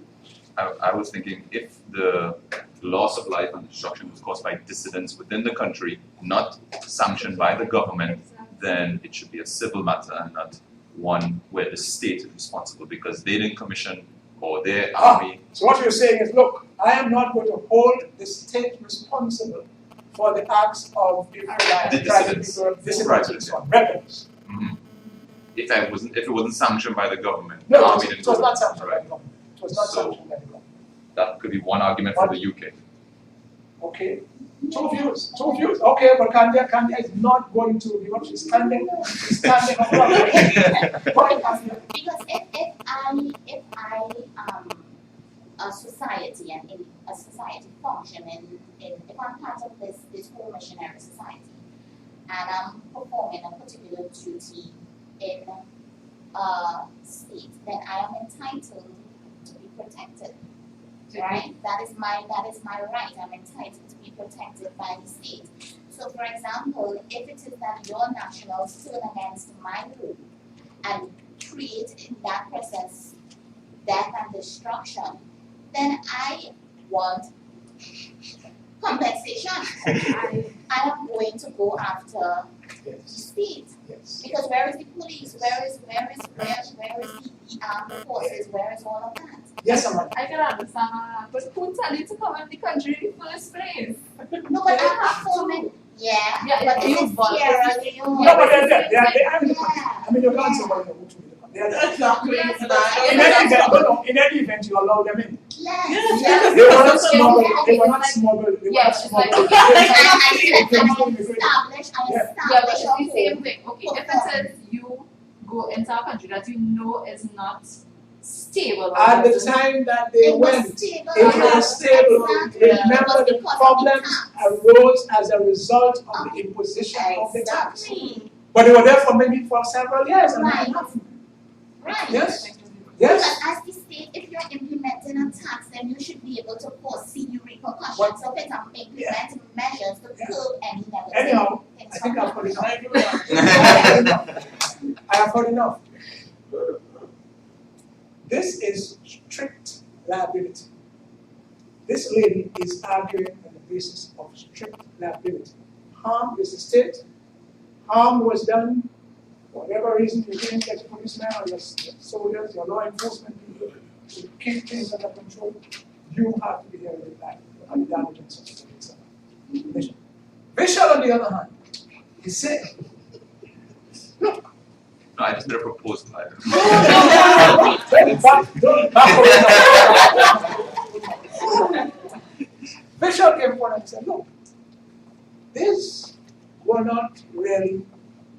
B: I was thinking if the loss of life and destruction was caused by dissidents within the country, not sanctioned by the government, then it should be a civil matter and not one where the state is responsible because they didn't commission or their army.
A: So what you're saying is, look, I am not going to hold the state responsible for the acts of
B: The dissidents.
A: dissidents, rebels.
B: Mm-hmm. If it wasn't sanctioned by the government, the
A: No,
B: army
A: it
B: didn't
A: was
B: go.
A: not sanctioned by
B: Right.
A: the government. It was not
B: So-
A: sanctioned by the government.
B: That could be one argument for the UK.
A: Okay. Two views. Okay, but Kanya is not going to be what she's standing up.
F: Because if I a society and in a society function if I'm part of this whole missionary society and I'm performing a particular duty in a state, then I am entitled to be protected. Right? That is my right. I'm entitled to be protected by the state. So for example, if it is that your nationals turn against my rule and create in that process death and destruction, then I want compensation. I am going to go after the state.
A: Yes.
F: Because where is the police? Where is the armed forces? Where is all of that?
A: Yes, Amanda.
E: I can understand that, but who tell you to come in the country in the first place?
F: No, but I'm performing. Yeah,
E: Yeah,
F: but
E: you
F: this is
E: volunteer.
F: Sierra Leone.
A: No, but they're there. They are in the
F: Yeah.
A: country. I mean, you can't say what they are there.
C: Exactly.
E: Yes,
C: And
E: but-
C: I-
A: In any event, no, in any event, you allow them in.
F: Yes.
E: Yes.
A: They were not
E: So,
A: smuggled.
E: okay,
A: They were
E: it's
A: not
E: like-
A: smuggled. They were
E: yeah,
A: not
E: it's like-
A: smuggled.
F: I establish
E: Yeah, but it's the
F: a
E: same thing. Okay, if it says you go into a country that you know is not stable, or
A: At the
E: doesn't-
A: time that they
F: It was
A: went,
F: stable.
A: it was stable.
F: Exactly.
A: Remember, the problems arose as a result of the imposition of the tax.
F: Exactly.
A: But they were there for maybe for several years and
F: Right.
A: nothing happened.
F: Right.
A: Yes?
F: Because
A: Yes?
F: as the state, if you're implementing a tax, then you should be able to foresee the repercussions
A: What?
F: of it and implement measures to
A: Yeah.
F: curb any negative
A: Anyhow,
F: things
A: I think
F: from
A: I've heard enough.
C: Thank you very much.
A: I have heard enough. This is strict liability. This lady is arguing on the basis of strict liability. Harm is the state. Harm was done, for whatever reason you didn't get the policemen or your soldiers, your law enforcement people to keep things under control. You have to be held liable and damages of the Vishal, on the other hand, he said, look,
B: No, I just made a proposal.
A: Bishop came forward and said, look, these were not really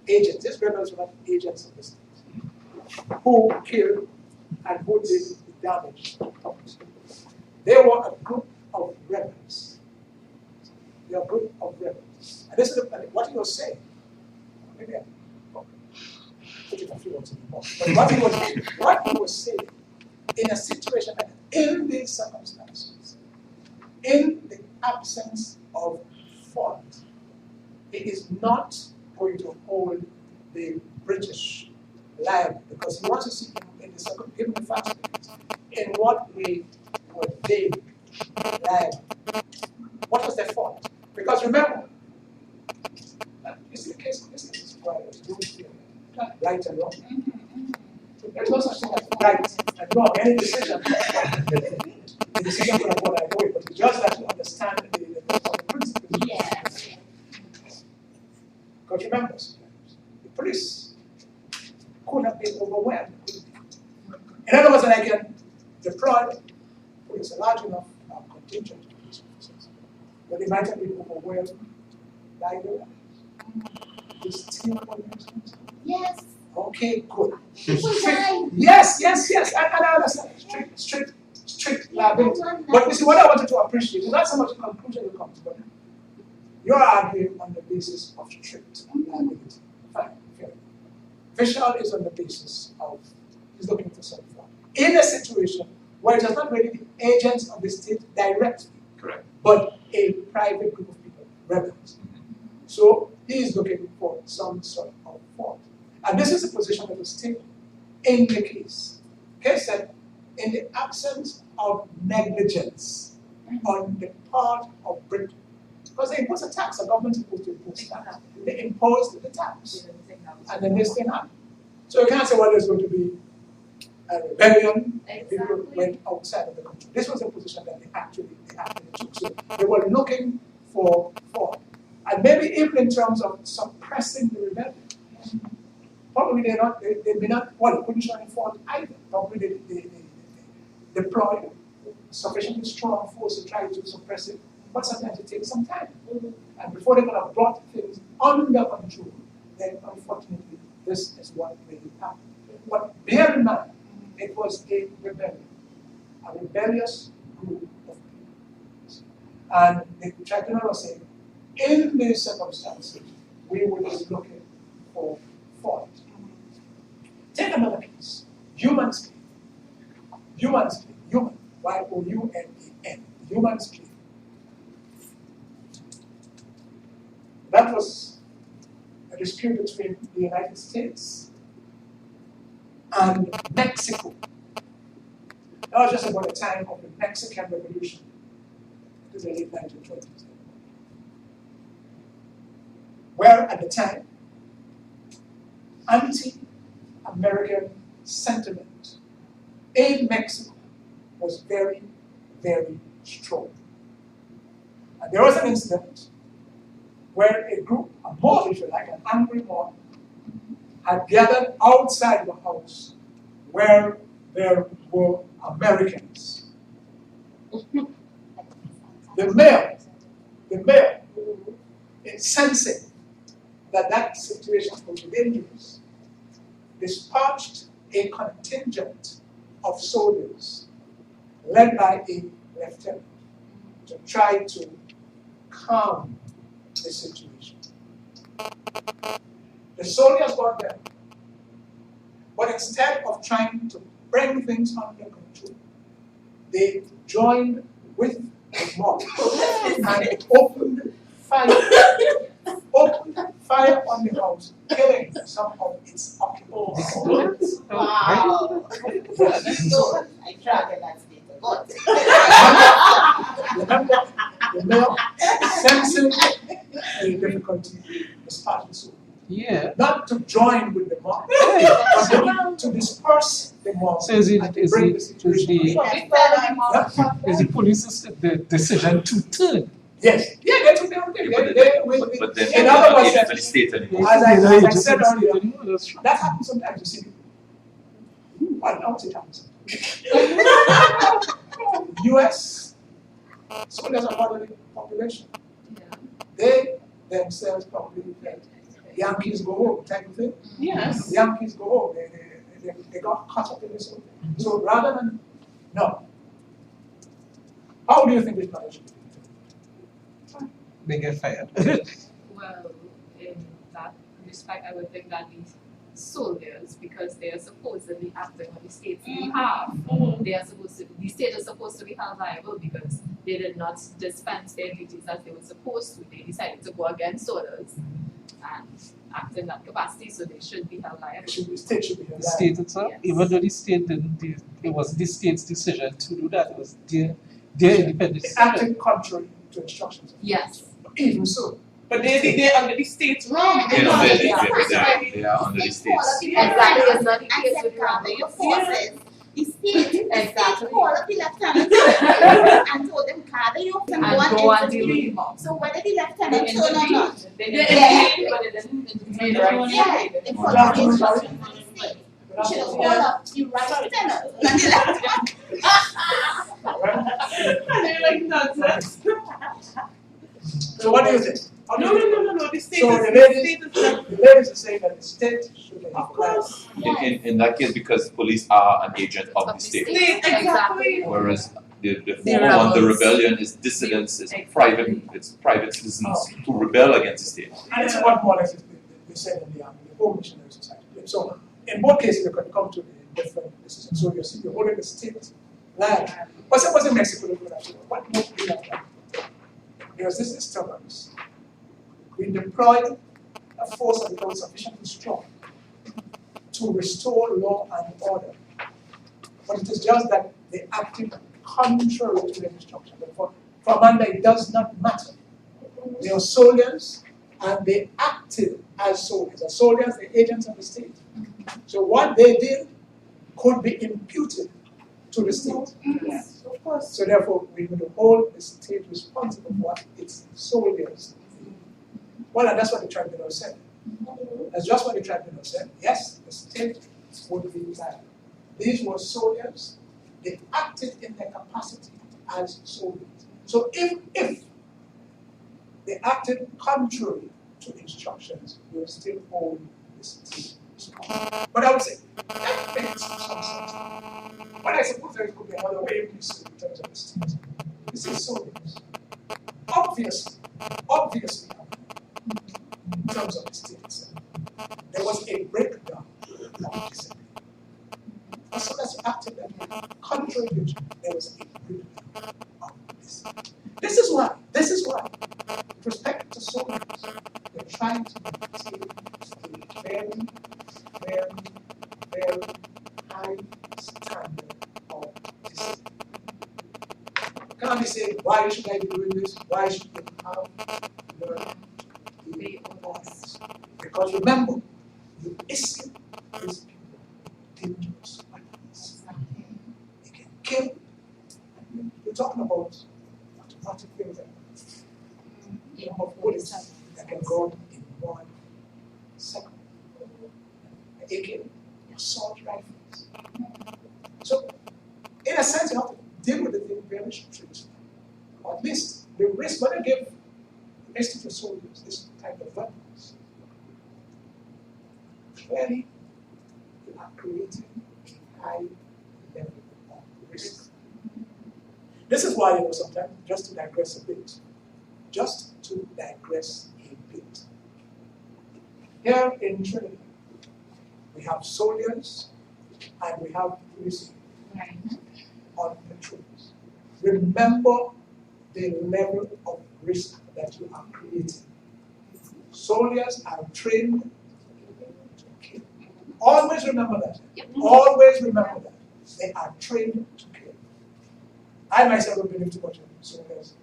A: agents. These rebels were not agents of the state who killed and who did the damage. They were a group of rebels. They were a group of rebels. And this is what he was saying. Maybe I put it a few words in the book. But what he was saying, in a situation like that, in these circumstances, in the absence of fault, it is not going to hold the British liable because he wants to see in the given the facts in what way were they liable? What was their fault? Because remember, you see the case, this is why it's really clear. Right and wrong. There's no such thing as right and wrong. Any decision, the decision could have gone either way, but it's just that you understand the principles.
F: Yes.
A: Because remember, the police could have been overwhelmed. In other words, I can deploy police a large enough contingent of police officers but they might have been overwhelmed by the steam pollution.
F: Yes.
A: Okay, good.
F: People die.
A: Yes, and I understand. Strict liability. But you see, what I wanted to appreciate is not so much the conclusion you come to, but you're arguing on the basis of strict liability. Fine, fair. Vishal is on the basis of he's looking for some fraud. In a situation where it is not really the agents of the state directly,
B: Correct.
A: but a private group of people, rebels. So he is looking for some sort of fault. And this is the position that was taken in the case. Case said, in the absence of negligence on the part of Britain, because they impose a tax, the government is supposed to impose a tax. They imposed the tax, and then this thing happened. So you can't say, well, there's going to be a rebellion, people went outside of the country. This was a position that they actually took. So they were looking for fault. And maybe even in terms of suppressing the rebellion. Probably they may not, well, they couldn't show any fault either. Probably they deployed sufficiently strong force to try to suppress it, but sometimes it takes some time. And before they could have brought things under control, then unfortunately, this is what really happened. But bear in mind, it was a rebellion, a rebellious group of people. And the tribunal was saying, in these circumstances, we would be looking for fault. Take another case. Human's claim. Human's claim. Human. Y-O-U-M-A-N. Human's claim. That was a dispute between the United States and Mexico. That was just about the time of the Mexican Revolution. It was the late 1920s. Where at the time, anti-American sentiment in Mexico was very, very strong. And there was an incident where a group, a mob, if you like, an angry mob, had gathered outside the house where there were Americans. The mayor, in sensing that situation was dangerous, dispatched a contingent of soldiers led by a lieutenant to try to calm the situation. The soldiers got there, but instead of trying to bring things under control, they joined with the mob and opened fire on the house, killing some of its occupants.
C: Wow. I tried and that's the God.
A: Remember, the mayor sensing the difficulty was part so.
G: Yeah.
A: Not to join with the mob, but to disperse the mob
G: So is
A: and to bring the situation.
G: is the police's decision to turn?
A: Yes. Yeah, they took their own thing.
B: But then
A: in
B: they're
A: other
B: not
A: words,
B: aided by the state anymore.
A: as I said earlier,
G: That's true.
A: that happens sometimes, you see. Well, now it happens. US soldiers are part of the population. They themselves probably felt Yankees go home type of thing.
C: Yes.
A: Yankees go home. They got caught up in this whole thing. So rather than, no. How do you think this managed?
G: They get fired.
E: Well, in that respect, I would think that these soldiers, because they are supposedly acting on the state's behalf, they are supposed to, the state is supposed to be held liable because they did not dispense their duties as they were supposed to. They decided to go against orders and act in that capacity, so they should be held liable.
A: The state should be
G: The
A: alive.
G: state itself,
E: Yes.
G: even though the state didn't, it was the state's decision to do that. It was their independent
A: They
G: decision.
A: acted contrary to instructions.
E: Yes.
A: Even so.
C: But they're under the state's wrong.
B: They
C: They're
B: are
C: not
B: under
C: under
B: the-
C: the
B: they are under the state's.
E: Exactly, it's not the
F: And
E: case
F: then
E: with
F: gather your forces. The state
E: Exactly.
F: called up the lieutenant and told them gather your forces
E: And go and deal with the mob.
F: So whether the
E: They
F: lieutenant turned or not,
E: intervened. They
C: Yeah.
E: intervened, but they didn't intervene right.
F: yeah, they followed the instructions of the state. You should have called up the right lieutenant and the lieutenant.
C: They're like nonsense.
A: So what do you think?
C: No. The state
A: So
C: is
A: the ladies are saying that the state should be
C: of course.
B: In that case, because police are an agent of the state.
C: Exactly.
B: Whereas the former one, the rebellion, is dissidents, it's private citizens who rebel against the state.
A: And it's what more or less they said in the Home Missionary Society. So in both cases, you can come to a different decision. So you're holding the state land. But suppose in Mexico, what would we have done? Because this disturbance, we deployed a force that becomes sufficiently strong to restore law and order. But it is just that they acted contrary to the instruction. For Amanda, it does not matter. They are soldiers, and they acted as soldiers. As soldiers, they're agents of the state. So what they did could be imputed to the state.
C: Yes, of course.
A: So therefore, we would hold the state responsible for what its soldiers did. Well, and that's what the tribunal said. That's just what the tribunal said. Yes, the state would be liable. These were soldiers. They acted in their capacity as soldiers. So if they acted contrary to instructions, we will still hold the state responsible. But I would say, that makes some sense. But I suppose there could be another way we see in terms of the state. This is soldiers. Obviously, in terms of the state itself, there was a breakdown of discipline. As soon as you acted like contrary to there was a breakdown of discipline. This is why, with respect to soldiers, they're trying to maintain a very, very, very high standard of discipline. You can't be saying, why should I be doing this? Why should they have learned to be honest? Because remember, the issue is people dangerous weapons. They can kill. You're talking about automatic things like of bullets that can go in 1 second. AK, assault rifles. So, in a sense, you have to deal with the thing very strictly. Or at least the risk, when you give the Institute of Soldiers this type of weapons, clearly you are creating a high level of risk. This is why, sometimes, just to digress a bit, here in Trinidad, we have soldiers and we have police on patrols. Remember the level of risk that you are creating. Soldiers are trained to kill. Always remember that. Always remember that. They are trained to kill. I myself don't believe too much in soldiers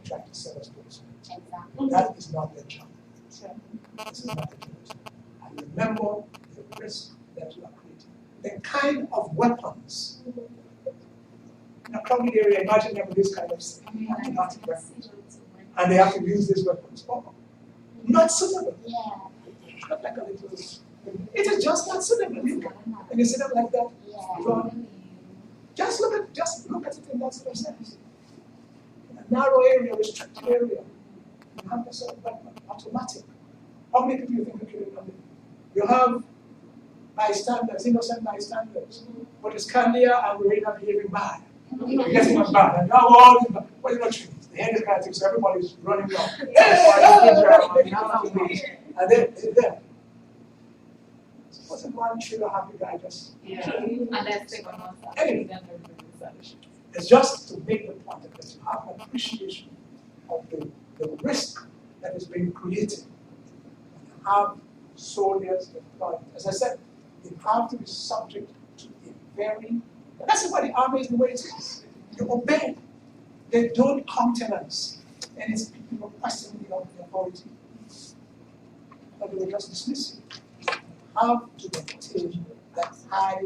A: trying to sell us books.
F: Exactly.
A: That is not their job. This is not their job. And remember the risk that you are creating. The kind of weapons. In a crowded area, imagine them with this kind of automatic weapons. And they have to use these weapons. Oh, not suitable.
F: Yeah.
A: Not like a little. It is just not suitable. And you see them like that.
F: Yeah.
A: Just look at it in that sort of sense. In a narrow area, restricted area, you have this sort of weapon, automatic. How many people you think are killing them? You have bystanders, innocent bystanders, but it's Candia and Marina behaving bad. You're getting them bad. And now all these, well, the head is kind of so everybody's running around. And then it's there. Wasn't one sugar happy guy just?
E: Yeah. And let's take one more.
A: Anyway, it's just to make the point that you have an appreciation of the risk that is being created. And you have soldiers deployed. As I said, they have to be subject to a very, that's why the army is the way it is. You obey. They don't countenance any people questioning the authority. But they will just dismiss it. Have to maintain that high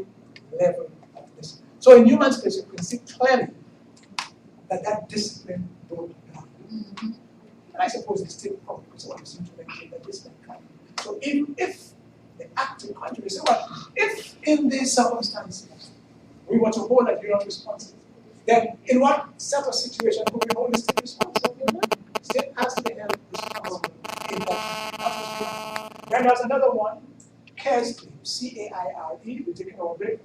A: level of discipline. So in human space, you can see clearly that discipline broke down. And I suppose it's still probably because what we seem to maintain that discipline can. So if the active country, say, well, if in these circumstances we were to hold that you're not responsible, then in what set of situation would we hold the state responsible? state has to be held responsible in that. That was clear. Then there's another one, CARES claim, C-A-I-R-E, we're taking our break.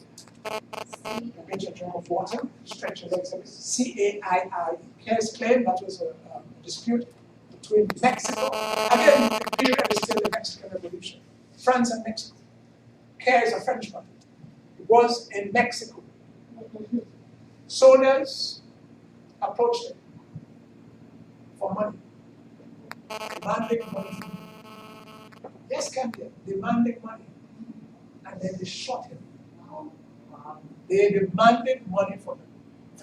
A: Get your drink of water, stretch your legs a bit. C-A-I-R-E, CARES claim, that was a dispute between Mexico, again, the period is still the Mexican Revolution, France and Mexico. CARES is a Frenchman. It was in Mexico. Soldiers approached him for money, demanding money. Yes, Captain, demanding money. And then they shot him. They demanded money from him.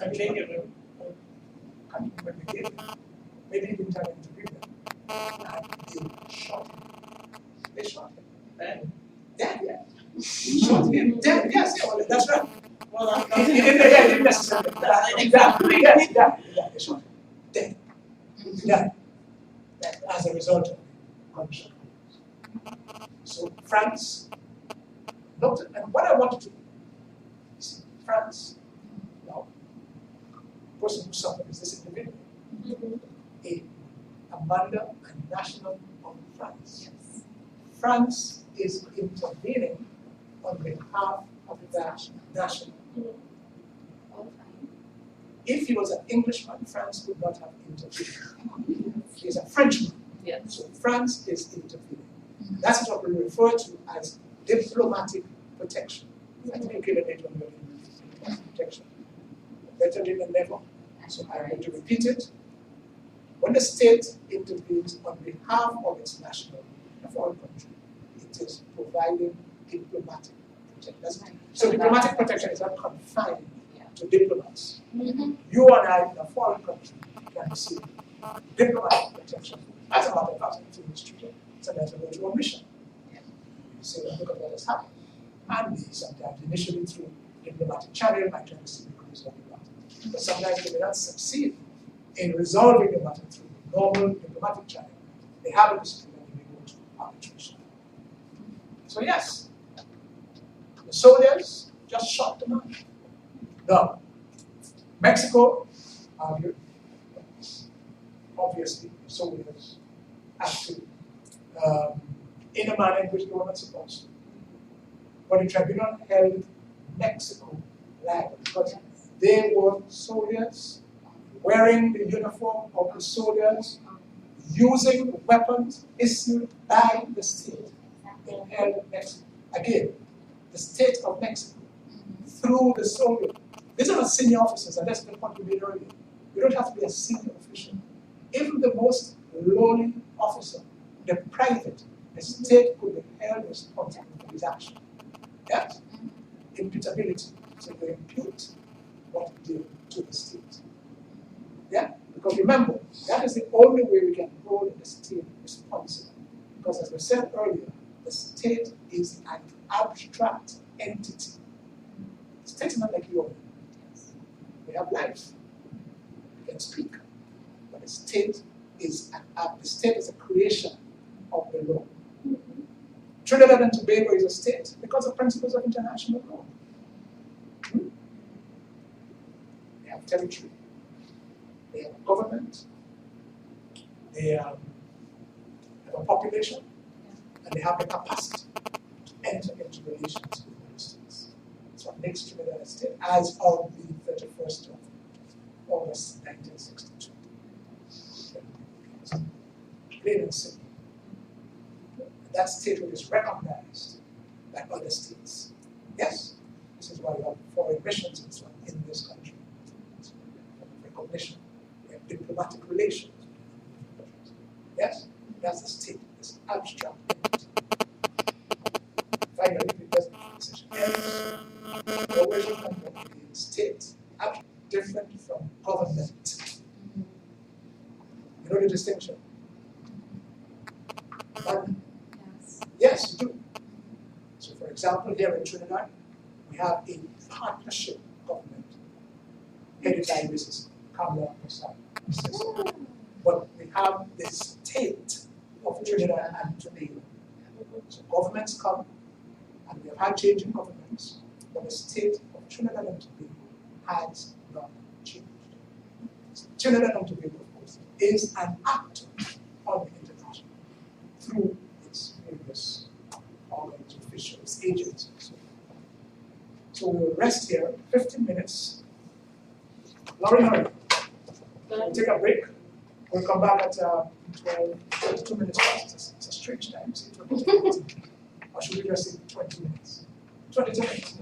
A: And they gave him. Can't remember they gave him. Maybe he didn't have him to give them. And they shot him. They shot him. And dead, yeah. Shot him dead, yes, yeah, well, that's right. Well, he didn't necessarily. Exactly, yes, yeah, they shot him. Dead. He died. As a result of gunshot. So France looked at, and what I wanted to see, France, now, the person who suffered is this individual, Amanda, a national of France.
E: Yes.
A: France is intervening on behalf of that national.
E: All fine.
A: If he was an Englishman, France would not have intervened. He is a Frenchman.
E: Yes.
A: So France is intervening. That's what we refer to as diplomatic protection. I think you gave it on the protection. Better late than never. So I'm going to repeat it. When the state intervenes on behalf of its national, a foreign country, it is providing diplomatic protection. So diplomatic protection is not confined to diplomats. You and I in a foreign country can receive diplomatic protection. As a matter of fact, it's in this treaty. Sometimes we go to a mission. You say, well, look at what has happened. And sometimes, initially through diplomatic channel, might try to see the resolve the matter. But sometimes they may not succeed in resolving the matter through the normal diplomatic channel. They have a dispute and they go to arbitration. So yes, the soldiers just shot the man. Now, Mexico argued, obviously, soldiers acted in a manner in which they were not supposed to. But the tribunal held Mexico liable because they were soldiers wearing the uniform of the soldiers, using weapons issued by the state. They held Mexico. Again, the state of Mexico, through the soldiers. These are not senior officers, and that's the point we made earlier. You don't have to be a senior official. Even the most lowly officer, the private, the state could be held responsible for his action. Yes? Imputability. So they impute what he did to the state. Yeah? Because remember, that is the only way we can hold the state responsible. Because as we said earlier, the state is an abstract entity. The state is not like you. We have life. We can speak. But the state is a creation of the law. Trinidad and Tobago is a state because of principles of international law. They have territory. They have a government. They have a population. And they have the capacity to enter into relations with those states. That's what makes Trinidad a state as of the 31st of August 1962. Plain and simple. That statehood is recognized by other states. Yes, this is why we have foreign missions in this country. Recognition, we have diplomatic relations. Yes, that's the state, this abstract entity. Finally, it doesn't decision. Yes, the Norwegian company is state, different from government. You know the distinction? And yes, you do. So, for example, here in Trinidad, we have a partnership government headed by Mrs. Kamala Harris. But we have the state of Trinidad and Tobago. So governments come, and we have had changing governments, but the state of Trinidad and Tobago has not changed. So Trinidad and Tobago, of course, is an actor on the international through its various organs, officials, agents, and so forth. So we'll rest here 15 minutes. Hurry. We'll take a break. We'll come back at 22 minutes past. It's a strange time, say 22 minutes. Or should we just say 20 minutes? 22 minutes.